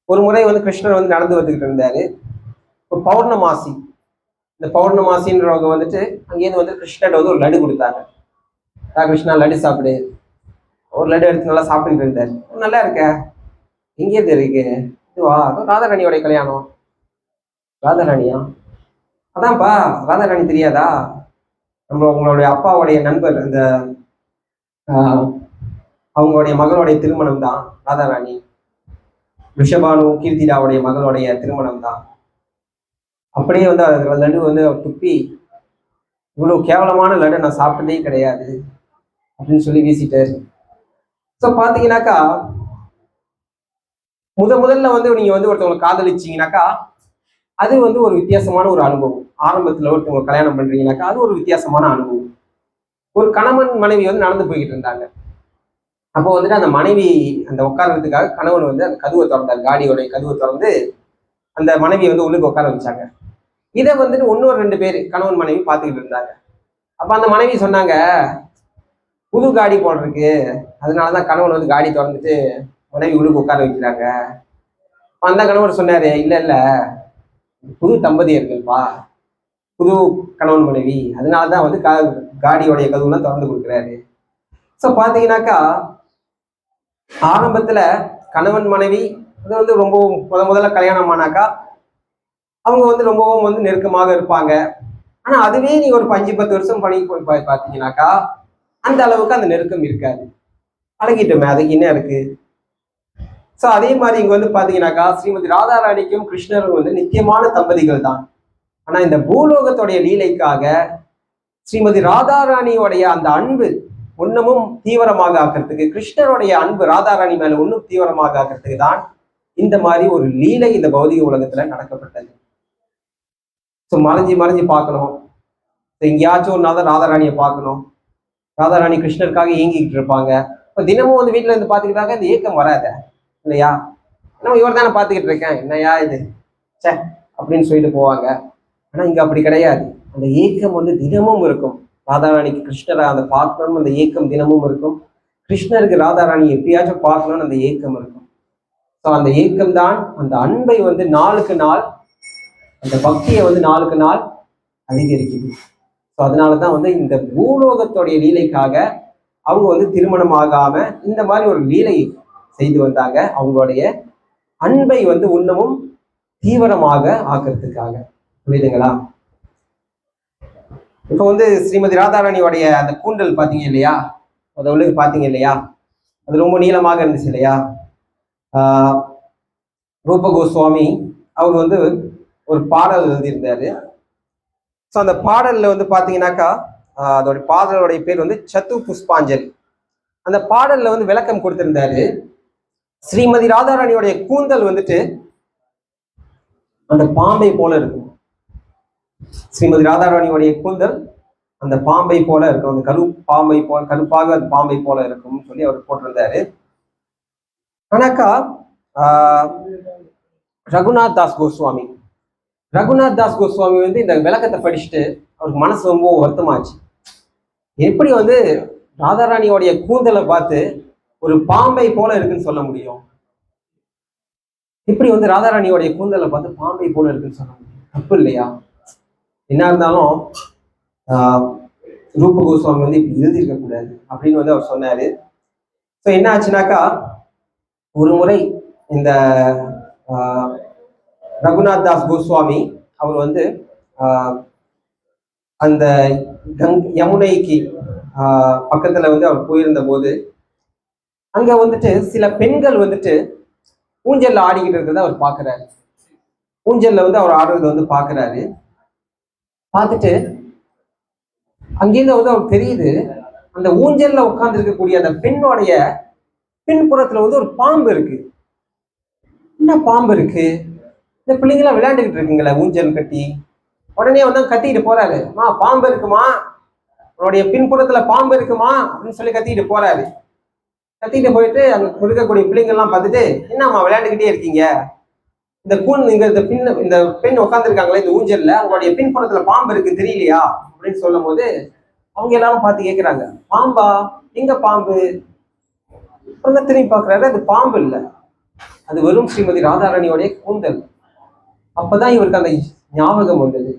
ஒரு முறை வந்து கிருஷ்ணர் வந்து நடந்து வந்துகிட்டு இருந்தாரு. இப்போ பௌர்ணமாசி, இந்த பௌர்ணமாசின்றவங்க வந்துட்டு அங்கேயிருந்து வந்து கிருஷ்ணர் வந்து ஒரு லட்டு கொடுத்தாங்க. கிருஷ்ணா லட்டு சாப்பிடு. ஒரு லட்டு எடுத்து நல்லா சாப்பிட்டுட்டு இருந்தாரு. நல்லா இருக்க, எங்கேயிருந்து இருக்கு? இதுவா? ராதாராணியோடைய கல்யாணம். ராதாராணியா? அதான்ப்பா, ராதாராணி தெரியாதா? உங்களுடைய அப்பாவுடைய நண்பர், அந்த அவங்களுடைய மகளுடைய திருமணம் தான் ராதாராணி. ரிஷபானு கீர்த்திடாவுடைய மகளுடைய திருமணம் தான். அப்படியே வந்து லட்டு வந்து துப்பி, இவ்வளவு கேவலமான லட்டு நான் சாப்பிட்டதே கிடையாது அப்படின்னு சொல்லி வீசிட்டாரு. ஸோ பாத்தீங்கன்னாக்கா முதல்ல வந்து நீங்க வந்து ஒருத்தவங்களை காதலிச்சீங்கன்னாக்கா அது வந்து ஒரு வித்தியாசமான ஒரு அனுபவம். ஆரம்பத்துல ஒருத்தவங்க கல்யாணம் பண்றீங்கன்னாக்கா அது ஒரு வித்தியாசமான அனுபவம். ஒரு கணவன் மனைவி வந்து நடந்து போய்கிட்டு இருந்தாங்க. அப்போ வந்துட்டு அந்த மனைவி அந்த உட்கார்றதுக்காக கணவன் வந்து அந்த கதவை திறந்தார், காடியோடைய கதவை திறந்து அந்த மனைவியை வந்து உள்ளுக்கு உட்கார வச்சாங்க. இதை வந்துட்டு இன்னொரு 2 பேர் கணவன் மனைவி பார்த்துக்கிட்டு இருந்தாங்க. அப்ப அந்த மனைவி சொன்னாங்க, புது காடி போடுறதுக்கு, அதனாலதான் கணவன் வந்து காடி திறந்துட்டு மனைவி உள்ளுக்கு உட்கார வைக்கிறாங்க. அந்த கணவர் சொன்னாரு, இல்ல இல்ல, புது தம்பதியர்கள்ப்பா, புது கணவன் மனைவி, அதனாலதான் வந்து காடியோடைய கதவுலாம் திறந்து கொடுக்குறாரு. ஸோ பாத்தீங்கன்னாக்கா ஆரம்பத்துல கணவன் மனைவி அது வந்து ரொம்ப முதல்ல கல்யாணம் ஆனாக்கா அவங்க வந்து ரொம்பவும் வந்து நெருக்கமாக இருப்பாங்க. ஆனா அதுவே நீ ஒரு 5-10 வருஷம் பண்ணி போய் பார்த்தீங்கன்னாக்கா அந்த அளவுக்கு அந்த நெருக்கம் இருக்காது. பழகிட்டோமே, அதுக்கு என்ன இருக்கு? ஸோ அதே மாதிரி இங்க வந்து பாத்தீங்கன்னாக்கா ஸ்ரீமதி ராதாராணிக்கும் கிருஷ்ணரும் வந்து நித்தியமான தம்பதிகள் தான். ஆனா இந்த பூலோகத்துடைய லீலைக்காக ஸ்ரீமதி ராதாராணியோடைய அந்த அன்பு ஒன்னமும் தீவிரமாக ஆக்கிறதுக்கு, கிருஷ்ணருடைய அன்பு ராதாராணி மேல ஒன்னும் தீவிரமாக ஆக்கிறதுக்கு தான் இந்த மாதிரி ஒரு லீலை இந்த பௌதிக உலகத்துல நடக்கப்பட்டது. ஸோ மறைஞ்சு பார்க்கணும். எங்கேயாச்சும் ஒரு நாள் தான் ராதாராணியை பார்க்கணும். ராதாராணி கிருஷ்ணருக்காக ஏங்கிக்கிட்டு இருப்பாங்க. இப்போ தினமும் வந்து வீட்டுல இருந்து பாத்துக்கிட்டாங்க இந்த ஏக்கம் வராத. இல்லையா? நம்ம இவர் தானே பார்த்துக்கிட்டு இருக்கேன், என்னையா இது சே அப்படின்னு சொல்லிட்டு போவாங்க. ஆனா இங்க அப்படி கிடையாது. அந்த ஏக்கம் வந்து தினமும் இருக்கும். ராதாராணிக்கு கிருஷ்ணரை அந்த பார்க்கணும்னு அந்த ஏக்கம் தினமும் இருக்கும். கிருஷ்ணருக்கு ராதாராணி எப்படியாச்சும் பார்க்கணும்னு அந்த ஏக்கம் இருக்கும். ஸோ அந்த ஏக்கம் தான் அந்த அன்பை வந்து நாளுக்கு நாள், அந்த பக்தியை வந்து நாளுக்கு நாள் அதிகரிக்குது. ஸோ அதனாலதான் வந்து இந்த பூலோகத்துடைய லீலைக்காக அவங்க வந்து திருமணம் ஆகாம இந்த மாதிரி ஒரு லீலை செய்து வந்தாங்க, அவங்களுடைய அன்பை வந்து இன்னமும் தீவிரமாக ஆக்கிறதுக்காக. புரியுதுங்களா? இப்ப வந்து ஸ்ரீமதி ராதாராணியோடைய அந்த கூந்தல் பாத்தீங்க இல்லையா, அதை உள்ளது பாத்தீங்க இல்லையா, அது ரொம்ப நீளமாக இருந்துச்சு இல்லையா. ரூப கோஸ்வாமி அவர் வந்து ஒரு பாடல் எழுதியிருந்தாரு. ஸோ அந்த பாடல்ல வந்து பாத்தீங்கன்னாக்கா அதோட பாடலுடைய பேர் வந்து சத்து புஷ்பாஞ்சலி. அந்த பாடல்ல வந்து விளக்கம் கொடுத்திருந்தாரு. ஸ்ரீமதி ராதாராணியோடைய கூந்தல் வந்துட்டு அந்த பாம்பை போல இருக்கும். ஸ்ரீமதி ராதாராணியோடைய கூந்தல் அந்த பாம்பை போல இருக்கும், அந்த பாம்பை போல, கருப்பாக அந்த பாம்பை போல இருக்கும்னு சொல்லி அவர் போட்டிருந்தாரு. ஆனாக்கா ரகுநாத் தாஸ் கோஸ்வாமி வந்து இந்த விளக்கத்தை படிச்சுட்டு அவருக்கு மனசு ரொம்ப வருத்தமாச்சு. எப்படி வந்து ராதாராணியோடைய கூந்தலை பார்த்து ஒரு பாம்பை போல இருக்குன்னு சொல்ல முடியும்? இப்படி வந்து ராதாராணியோடைய கூந்தலை பார்த்து பாம்பை போல இருக்குன்னு சொல்ல முடியும்? தப்பு இல்லையா? என்ன இருந்தாலும் ரூப கோஸ்வாமி வந்து இப்படி எழுதியிருக்க கூடாது அப்படின்னு வந்து அவர் சொன்னாரு. ஸோ என்ன ஆச்சுனாக்கா, ஒரு முறை இந்த ரகுநாத் தாஸ் கோஸ்வாமி அவர் வந்து அந்த யமுனைக்கு பக்கத்துல வந்து அவர் போயிருந்த போது அங்க வந்துட்டு சில பெண்கள் வந்துட்டு ஊஞ்சல்ல ஆடிக்கிட்டு இருக்கிறத அவர் பாக்குறாரு. ஊஞ்சல்ல வந்து அவர் ஆடுறத வந்து பாக்குறாரு. பார்த்துட்டு அங்கிருந்து வந்து அவர் தெரியுது, அந்த ஊஞ்சல்ல உட்கார்ந்து இருக்கக்கூடிய அந்த பெண்ணுடைய பின்புறத்துல வந்து ஒரு பாம்பு இருக்கு. என்ன பாம்பு இருக்கு? இந்த பிள்ளைங்களாம் விளையாண்டுக்கிட்டு இருக்குங்களே ஊஞ்சல் கட்டி. உடனே வந்து கத்திக்கிட்டு போறாரு, பாம்பு இருக்குமா, உன்னுடைய பின்புறத்துல பாம்பு இருக்குமா அப்படின்னு சொல்லி கத்திக்கிட்டு போறாரு. கத்திக்கிட்டு போயிட்டு அங்க இருக்கக்கூடிய பிள்ளைங்க எல்லாம் பார்த்துட்டு, என்னம்மா விளையாண்டுக்கிட்டே இருக்கீங்க, இந்த இந்த பெண் உட்காந்துருக்காங்களே இந்த ஊஞ்சல்ல, அவங்களுடைய பின்புறத்துல பாம்பு இருக்கு தெரியலையா அப்படின்னு சொல்லும் போது அவங்க எல்லாரும் பார்த்து கேட்கிறாங்க, பாம்பா, எங்க பாம்பு? அப்புறம் திரும்பி பார்க்கிறாரு, அது பாம்பு இல்லை, அது வெறும் ஸ்ரீமதி ராதாராணியோடைய கூந்தல். அப்பதான் இவருக்கு அந்த ஞாபகம் வந்தது,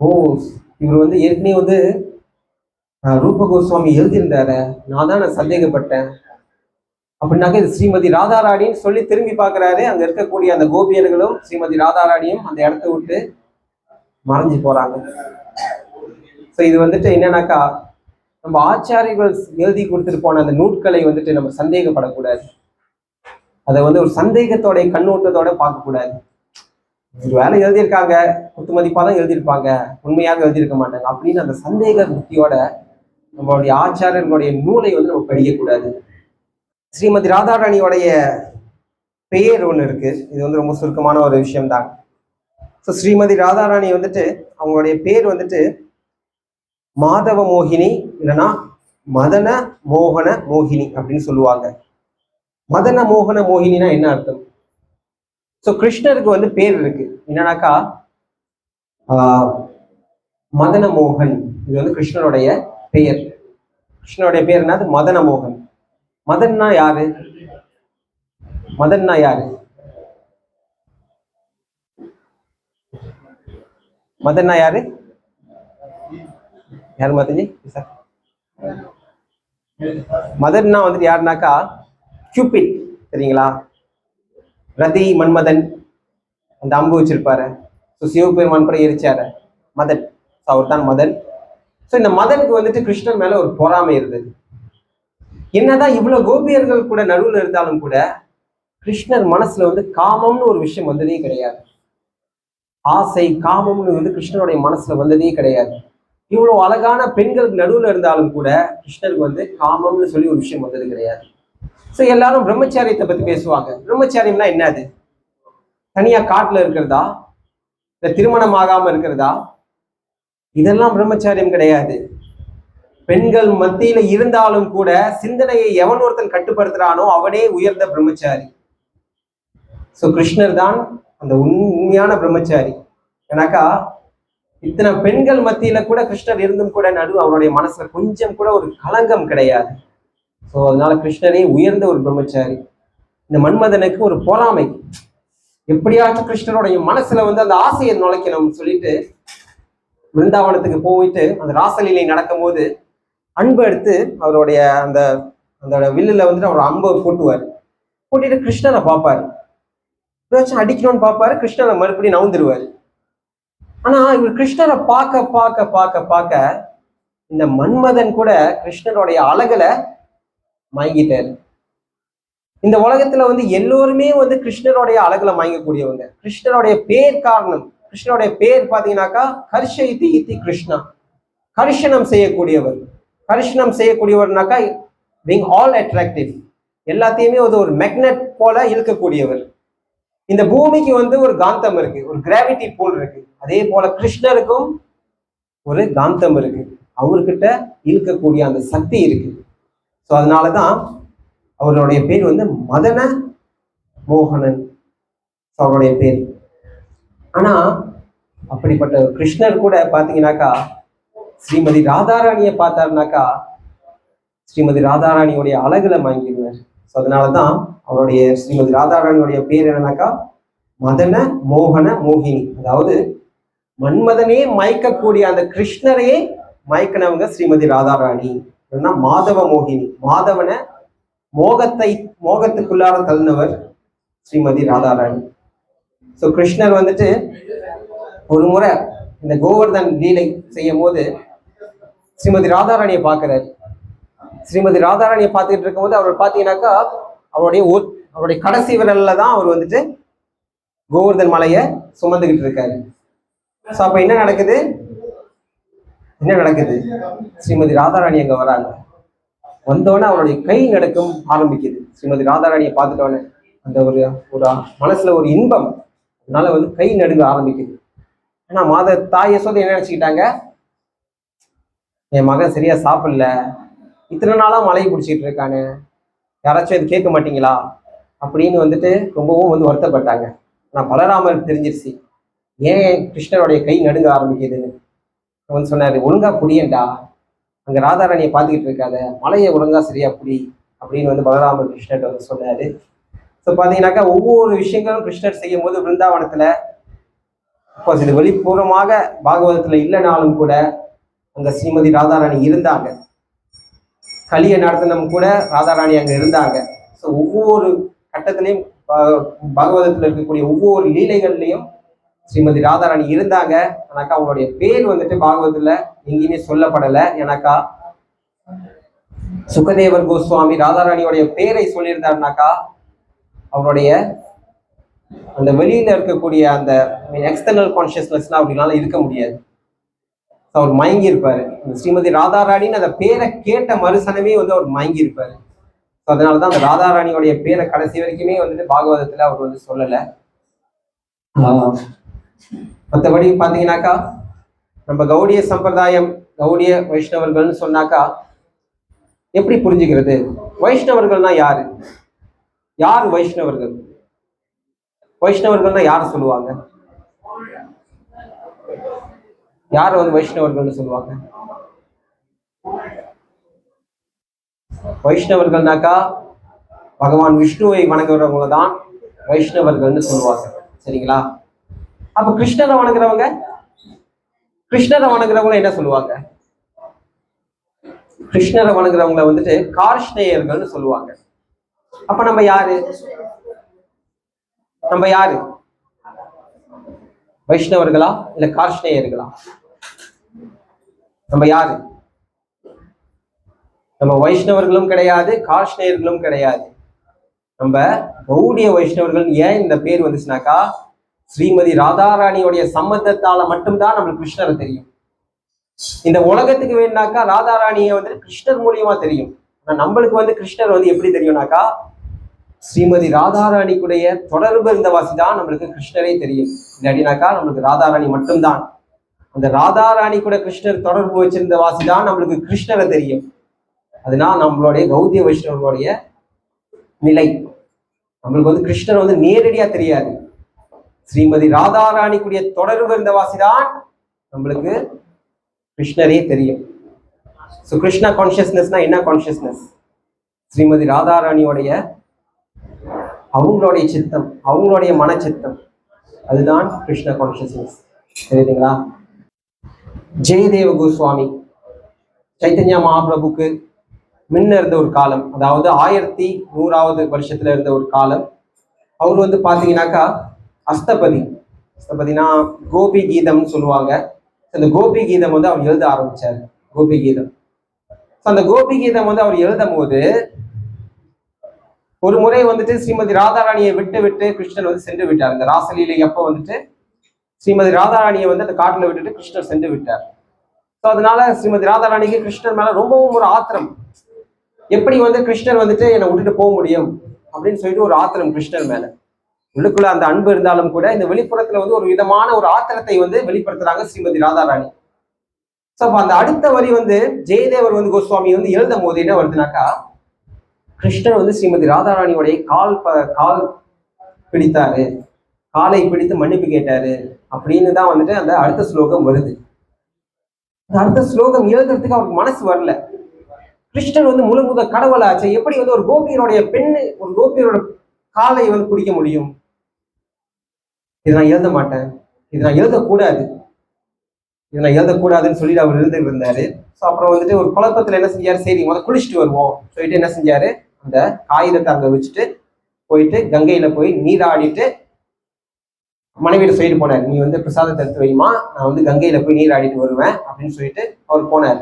ஓ இவர் வந்து ஏற்கனவே வந்து ரூப கோஸ்வாமி எழுதியிருந்தார, நான் தான் சந்தேகப்பட்டேன் அப்படின்னாக்க இது ஸ்ரீமதி ராதாராணின்னு சொல்லி திரும்பி பார்க்கிறாரு. அங்க இருக்கக்கூடிய அந்த கோபியர்களும் ஸ்ரீமதி ராதாராணியும் அந்த இடத்த விட்டு மறைஞ்சு போறாங்க. ஸோ இது வந்துட்டு என்னன்னாக்கா, நம்ம ஆச்சாரியர்கள் எழுதி கொடுத்துட்டு போன அந்த நூட்களை வந்துட்டு நம்ம சந்தேகப்படக்கூடாது. அதை வந்து ஒரு சந்தேகத்தோட கண்ணோட்டத்தோட பார்க்கக்கூடாது. ஒரு வேலை எழுதியிருக்காங்க, குத்து மதிப்பா தான் எழுதியிருப்பாங்க, உண்மையாக எழுதியிருக்க மாட்டாங்க அப்படின்னு அந்த சந்தேக புத்தியோட நம்மளுடைய ஆச்சாரியர்களுடைய நூலை வந்து நம்ம படிக்கக்கூடாது. ஸ்ரீமதி ராதாராணியோடைய பெயர் ஒன்று இருக்கு, இது வந்து ரொம்ப சுருக்கமான ஒரு விஷயம்தான். ஸோ ஸ்ரீமதி ராதாராணி வந்துட்டு அவங்களுடைய பேர் வந்துட்டு மாதவ மோகினி இல்லைன்னா மதன மோகன மோகினி அப்படின்னு சொல்லுவாங்க. மதன மோகன மோகினினா என்ன அர்த்தம்? ஸோ கிருஷ்ணருக்கு வந்து பேர் இருக்கு என்னன்னாக்கா மதன மோகன், இது வந்து கிருஷ்ணனுடைய பெயர். கிருஷ்ணனுடைய பேர் என்னது? மதன மோகன். மதன்னா யாரு? மதன்னா யாரு? மதன்னா யாரு? யாரு மாதஞ்சி? மதன்னா வந்துட்டு யாருனாக்கா கியூபிட், சரிங்களா? ரதி மன்மதன் அந்த அம்பு வச்சிருப்பாரு, சிவபெருமான் கூட எரிச்சாரு, மதன், அவர் தான் மதன். ஸோ இந்த மதனுக்கு வந்துட்டு கிருஷ்ணன் மேல ஒரு பொறாமை இருந்தது. என்னதான் இவ்வளவு கோபியர்கள் கூட நடுவில் இருந்தாலும் கூட கிருஷ்ணர் மனசுல வந்து காமம்னு ஒரு விஷயம் வந்ததே கிடையாது. ஆசை, காமம்னு வந்து கிருஷ்ணனுடைய மனசுல வந்ததே கிடையாது. இவ்வளவு அழகான பெண்களுக்கு நடுவில் இருந்தாலும் கூட கிருஷ்ணருக்கு வந்து காமம்னு சொல்லி ஒரு விஷயம் வந்தது கிடையாது. ஸோ எல்லாரும் பிரம்மச்சாரியத்தை பத்தி பேசுவாங்க. பிரம்மச்சாரியம்னா என்னது? தனியா காட்டுல இருக்கிறதா, இல்ல திருமணம் ஆகாம இருக்கிறதா? இதெல்லாம் பிரம்மச்சாரியம் கிடையாது. பெண்கள் மத்தியில இருந்தாலும் கூட சிந்தனையை எவன் ஒருத்தன் கட்டுப்படுத்துறானோ அவனே உயர்ந்த பிரம்மச்சாரி. சோ கிருஷ்ணர் தான் அந்த உண்மையான பிரம்மச்சாரி. ஏன்னாக்கா இத்தனை பெண்கள் மத்தியில கூட கிருஷ்ணர் இருந்தும் கூட அவனுடைய மனசுல கொஞ்சம் கூட ஒரு களங்கம் கிடையாது. ஸோ அதனால கிருஷ்ணரே உயர்ந்த ஒரு பிரம்மச்சாரி. இந்த மன்மதனுக்கு ஒரு பொறாமை, எப்படியாச்சும் கிருஷ்ணருடைய மனசுல அந்த ஆசையை நுழைக்கணும்னு சொல்லிட்டு விருந்தாவனத்துக்கு போயிட்டு அந்த ராசலீலை நடக்கும் போது அன்பு எடுத்து அவருடைய அந்த அந்த வில்லுல அவர் அம்பை போட்டுவார். போட்டுட்டு கிருஷ்ணரை பார்ப்பாரு, ஏதாச்சும் அடிக்கணும்னு பார்ப்பாரு, கிருஷ்ணரை மறுபடியும் நவுந்துருவாரு. ஆனா இவர் கிருஷ்ணரை பார்க்க பார்க்க பார்க்க பார்க்க இந்த மன்மதன் கூட கிருஷ்ணருடைய அழகுல மயங்கிட்டாரு. இந்த உலகத்துல எல்லோருமே கிருஷ்ணருடைய அழகுல மயங்கக்கூடியவங்க. கிருஷ்ணருடைய பேர் காரணம், கிருஷ்ணருடைய பேர் பாத்தீங்கன்னாக்கா ஹர்ஷ இதி இத்தி கிருஷ்ணா, கர்ஷனம் செய்யக்கூடியவர். கர்ஷனம் செய்யக்கூடியவர்னாக்கா பீங் ஆல் அட்ராக்டிவ், எல்லாத்தையுமே ஒரு மேக்னெட் போல இழுக்கக்கூடியவர். இந்த பூமிக்கு ஒரு காந்தம் இருக்கு, ஒரு கிராவிட்டி போல் இருக்கு. அதே போல கிருஷ்ணருக்கும் ஒரு காந்தம் இருக்கு, அவர்கிட்ட இழுக்கக்கூடிய அந்த சக்தி இருக்கு. ஸோ அதனாலதான் அவருடைய பேர் மதன மோகனன் அவருடைய பேர். ஆனா அப்படிப்பட்ட கிருஷ்ணர் கூட பாத்தீங்கன்னாக்கா ஸ்ரீமதி ராதாராணியை பார்த்தாருனாக்கா ஸ்ரீமதி ராதாராணியோடைய அழகுல மயங்கிடுவார். ஸோ அதனாலதான் அவருடைய ஸ்ரீமதி ராதாராணியோடைய பேர் என்னன்னாக்கா மதன மோகன மோகினி. அதாவது மன்மதனே மயக்கக்கூடிய அந்த கிருஷ்ணரையே மயக்கினவங்க ஸ்ரீமதி ராதாராணி. மாதவ மோகினி, மாதவனை மோகத்துக்குள்ளார தள்ளினவர் ஸ்ரீமதி ராதாராணி. ஸோ கிருஷ்ணர் ஒரு முறை இந்த கோவர்தன் லீலை செய்யும் போது ஸ்ரீமதி ராதாராணியை பார்க்கிறாரு. ஸ்ரீமதி ராதாராணியை பார்த்துக்கிட்டு இருக்கும் போது அவர் பார்த்தீங்கன்னாக்கா அவருடைய கடைசி விரல்ல தான் அவர் கோவர்தன் மலையை சுமந்துகிட்டு இருக்காரு. ஸோ அப்ப என்ன நடக்குது? ஸ்ரீமதி ராதாராணி அங்க வராங்க. வந்தோடனே அவருடைய கை நடுக்கம் ஆரம்பிக்குது. ஸ்ரீமதி ராதாராணியை பார்த்துட்டோன்னே அந்த ஒரு மனசுல ஒரு இன்பம், அதனால கை நடுங்க ஆரம்பிக்குது. ஆனா தாய் யசோதை என்ன நினைச்சுக்கிட்டாங்க, என் மகன் சரியா சாப்பிடல, இத்தனை நாளா மலையை பிடிச்சிட்டு இருக்கானு, யாராச்சும் இது கேட்க மாட்டீங்களா அப்படின்னு ரொம்பவும் வருத்தப்பட்டாங்க. நான் பலராமர் தெரிஞ்சிருச்சு ஏன் கிருஷ்ணருடைய கை நடுங்க ஆரம்பிக்குதுன்னு. சொன்னாரு, ஒழுங்கா புடியண்டா, அங்க ராதாராணியை பார்த்துக்கிட்டு இருக்காத, மலையை ஒழுங்கா சரியா புடி அப்படின்னு பலராமர் கிருஷ்ணர் சொன்னாரு. ஸோ பாத்தீங்கன்னாக்கா ஒவ்வொரு விஷயங்களும் கிருஷ்ணர் செய்யும் போது விருந்தாவனத்துல இது வெளிப்பூர்வமாக பாகவதத்துல இல்லைனாலும் கூட அங்க ஸ்ரீமதி ராதாராணி இருந்தாங்க. கலிய நடத்தினம் கூட ராதாராணி அங்க இருந்தாங்க. ஸோ ஒவ்வொரு கட்டத்திலையும் பாகவதத்துல இருக்கக்கூடிய ஒவ்வொரு லீலைகள்லையும் ஸ்ரீமதி ராதாராணி இருந்தாங்க. ஆனாக்கா அவங்களுடைய பேர் பாகவதத்துல எங்கேயுமே சொல்லப்படலை. ஏன்னாக்கா சுகதேவர் கோஸ்வாமி ராதாராணியோடைய பேரை சொல்லியிருந்தாருனாக்கா அவருடைய அந்த வெளியில இருக்கக்கூடிய அந்த எக்ஸ்டர்னல் கான்சியஸ்னஸ்லாம் அப்படினால இருக்க முடியாது. அவர் மயங்கி இருப்பாரு. ஸ்ரீமதி ராதாராணின்னு அந்த பேரை கேட்ட மறுசனமே அவர் மயங்கி இருப்பாரு. அதனாலதான் அந்த ராதாராணியோடைய பேரை கடைசி வரைக்குமே பாகவதத்துல அவர் சொல்லலை. மற்றபடி பாத்தீங்கன்னாக்கா நம்ம கௌடிய சம்பிரதாயம், கௌடிய வைஷ்ணவர்கள்னு சொன்னாக்கா எப்படி புரிஞ்சுக்கிறது? வைஷ்ணவர்கள்னா யாரு? யார் வைஷ்ணவர்கள்? வைஷ்ணவர்கள்னா யார சொல்லுவாங்க? யார் வைஷ்ணவர்கள்னு சொல்லுவாங்க? வைஷ்ணவர்கள்னாக்கா பகவான் விஷ்ணுவை வணங்குறவங்க தான் வைஷ்ணவர்கள்னு சொல்லுவாங்க. சரிங்களா? அப்ப கிருஷ்ணரை வணங்குறவங்க என்ன சொல்லுவாங்க? கிருஷ்ணரை வணங்குறவங்களை கார்ஷ்ணேயர்கள்னு சொல்லுவாங்க. அப்ப நம்ம யாரு? வைஷ்ணவர்களா இல்ல கார்ஷ்ணேயர்களா? நம்ம யாரு? நம்ம வைஷ்ணவர்களும் கிடையாது, கார்ஷ்ணேயர்களும் கிடையாது. நம்ம கௌடிய வைஷ்ணவர்கள். ஏன் இந்த பேர் வந்துச்சுனாக்கா ஸ்ரீமதி ராதாராணியோடைய சம்மந்தத்தால மட்டும்தான் நம்மளுக்கு கிருஷ்ணரை தெரியும். இந்த உலகத்துக்கு வேணாக்கா ராதாராணியை கிருஷ்ணர் மூலியமா தெரியும். ஆனா நம்மளுக்கு கிருஷ்ணர் எப்படி தெரியும்னாக்கா ஸ்ரீமதி ராதாராணிக்குடைய தொடர்பு இருந்த வாசிதான் நம்மளுக்கு கிருஷ்ணரே தெரியும். இல்லாட்டினாக்கா நம்மளுக்கு ராதாராணி மட்டும்தான். அந்த ராதாராணி கூட கிருஷ்ணர் தொடர்பு வச்சிருந்த வாசிதான் நம்மளுக்கு கிருஷ்ணரை தெரியும். அதுதான் நம்மளுடைய கௌதிய வைஷ்ணவர்களுடைய நிலை. நம்மளுக்கு வந்து கிருஷ்ணர் வந்து நேரடியா தெரியாது. ஸ்ரீமதி ராதாராணி கூடிய தொடர்பு இருந்த வாசிதான் நம்மளுக்கு கிருஷ்ணரே தெரியும். ஸோ கிருஷ்ணா கான்சியஸ்னஸ்னா என்ன கான்சியஸ்னஸ்? ஸ்ரீமதி ராதாராணியோடைய அவங்களுடைய சித்தம், அவங்களுடைய மனச்சித்தம், அதுதான் கிருஷ்ண கான்சியஸ்னஸ். தெரியுதுங்களா? ஜெயதேவ கோஸ்வாமி சைத்தன்யா மகாபிரபுக்கு முன்ன இருந்த ஒரு காலம், அதாவது 1100வது வருஷத்துல இருந்த ஒரு காலம். அவர் வந்து பாத்தீங்கன்னாக்கா அஸ்தபதினா கோபி கீதம்னு சொல்லுவாங்க. அந்த கோபி கீதம் வந்து அவர் எழுத ஆரம்பிச்சாரு. கோபி கீதம். அந்த கோபி கீதம் வந்து அவர் எழுதும் போது ஒரு முறை வந்துட்டு ஸ்ரீமதி ராதாராணியை விட்டு கிருஷ்ணர் வந்து சென்று விட்டார். இந்த ராசலீலை அப்போ வந்துட்டு ஸ்ரீமதி ராதாராணியை வந்து அந்த காட்டுல விட்டுட்டு கிருஷ்ணர் சென்று விட்டார். ஸோ அதனால ஸ்ரீமதி ராதாராணிக்கு கிருஷ்ணர் மேல ரொம்பவும் ஒரு ஆத்திரம். எப்படி வந்து கிருஷ்ணர் வந்துட்டு என்னை விட்டுட்டு போக முடியும் அப்படின்னு சொல்லிட்டு ஒரு ஆத்திரம் கிருஷ்ணர் மேல. உள்ளுக்குள்ள அந்த அன்பு இருந்தாலும் கூட இந்த வெளிப்புறத்துல வந்து ஒரு விதமான ஒரு ஆத்திரத்தை வந்து வெளிப்படுத்துறாங்க ஸ்ரீமதி ராதாராணி. ஸோ அப்ப அந்த அடுத்த வரி வந்து ஜெயதேவர் வந்து கோஸ்வாமி வந்து எழுதும் போது என்ன வருதுனாக்கா, கிருஷ்ணர் வந்து ஸ்ரீமதி ராதாராணியோடைய கால் பிடித்தாரு, காலை பிடித்து மன்னிப்பு கேட்டாரு அப்படின்னு தான் வந்துட்டு அந்த அடுத்த ஸ்லோகம் வருது. அந்த அடுத்த ஸ்லோகம் எழுதுறதுக்கு அவருக்கு மனசு வரல. கிருஷ்ணர் வந்து முழுமுத கடவுளாச்சு, எப்படி வந்து ஒரு கோபியருடைய பெண்ணு ஒரு கோபியரோட காலை வந்து பிடிக்க முடியும்? இதை நான் எழுத மாட்டேன், இதை நான் எழுதக்கூடாது, இதை நான் எழுதக்கூடாதுன்னு சொல்லிட்டு அவர் எழுதிட்டு இருந்தாரு. ஸோ அப்புறம் வந்துட்டு ஒரு குழப்பத்துல என்ன செஞ்சாரு, சரி முதல்ல குளிச்சுட்டு வருவோம் சொல்லிட்டு என்ன செஞ்சாரு, அந்த காகிதத்தை அங்க வச்சுட்டு போயிட்டு கங்கையில போய் நீராடிட்டு மனைவியில சொல்லிட்டு போனார், நீ வந்து பிரசாதத்தை எடுத்து வைமா, நான் வந்து கங்கையில போய் நீராடிட்டு வருவேன் அப்படின்னு சொல்லிட்டு அவர் போனார்.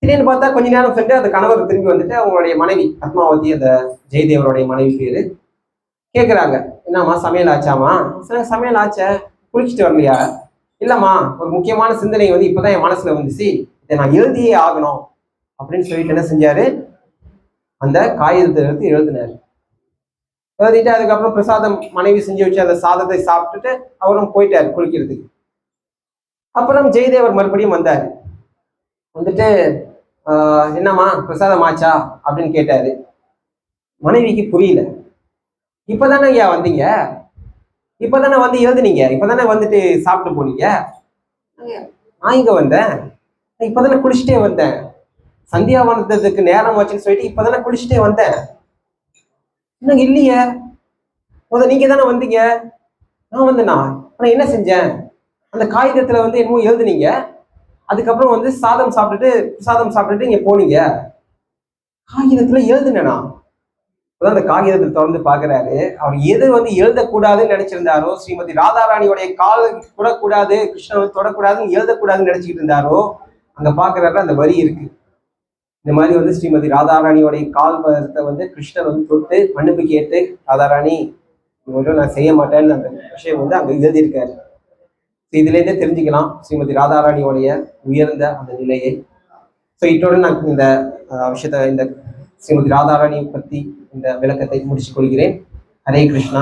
திடீர்னு பார்த்தா கொஞ்ச நேரம் சென்று அந்த கணவர் திரும்பி வந்துட்டு அவங்களுடைய மனைவி பத்மாவதி, அந்த ஜெயதேவருடைய மனைவி பேரு, கேட்குறாங்க, என்னம்மா சமையல் ஆச்சாமா? சமையல் ஆச்ச, குளிச்சுட்டு வரலையா? இல்லம்மா, ஒரு முக்கியமான சிந்தனை வந்து இப்பதான் என் மனசுல வந்துச்சு, இதை நான் எழுதியே ஆகணும் அப்படின்னு சொல்லிட்டு என்ன செஞ்சாரு, அந்த காகிதத்தை எடுத்து எழுதினாரு. எழுதிட்டு அதுக்கப்புறம் பிரசாதம் மனைவி செஞ்சு வச்சு அந்த சாதத்தை சாப்பிட்டுட்டு அவரும் போயிட்டாரு குளிக்கிறதுக்கு. அப்புறம் ஜெயதேவர் மறுபடியும் வந்தாரு. வந்துட்டு என்னம்மா பிரசாதம் ஆச்சா அப்படின்னு கேட்டாரு. மனைவிக்கு புரியல. இப்பதானே ஐயா வந்தீங்க, இப்பதானே வந்து எழுதுனீங்க, இப்பதானே வந்துட்டு சாப்பிட்டு போனீங்க. நான் இங்க வந்தேன், இப்பதானே குளிச்சுட்டே வந்தேன், சந்தியாவனத்துக்கு நேரம் வச்சுன்னு சொல்லிட்டு இப்பதானே குளிச்சுட்டே வந்தேன். இன்னும் இல்லையே, நீங்க தானே வந்தீங்க. நான் வந்தேனா? ஆனா என்ன செஞ்சேன், அந்த காகிதத்துல வந்து என்னமோ எழுதுனீங்க, அதுக்கப்புறம் வந்து சாதம் சாப்பிட்டுட்டு இங்க போனீங்க. காகிதத்துல எழுதுனேனா? அந்த காகிதத்தை தொடர்ந்து பாக்குறாரு. அவர் எது வந்து எழுதக்கூடாதுன்னு நினைச்சிருந்தாரோ, ஸ்ரீமதி ராதாராணியோடைய கால் தொடக்கூடாது, கிருஷ்ணன் வந்து தொடக்கூடாதுன்னு எழுதக்கூடாதுன்னு நினைச்சிட்டு இருந்தாரோ, அங்க பாக்குறாரு அந்த வரி இருக்கு. இந்த மாதிரி வந்து ஸ்ரீமதி ராதாராணியோடைய கால் பதத்தை வந்து கிருஷ்ணர் வந்து தொட்டு மன்னிப்பு கேட்டு, ராதாராணி நான் செய்ய மாட்டேன்னு அந்த விஷயம் வந்து அங்க எழுதியிருக்காரு. இதுல இருந்தே தெரிஞ்சுக்கலாம் ஸ்ரீமதி ராதாராணியோடைய உயர்ந்த அந்த நிலையை. ஸோ இதோட நான் இந்த விஷயத்த, இந்த ஸ்ரீமதி ராதாராணி பத்தி இந்த விளக்கத்தை முடிச்சுக் கொள்கிறேன். ஹரே கிருஷ்ணா.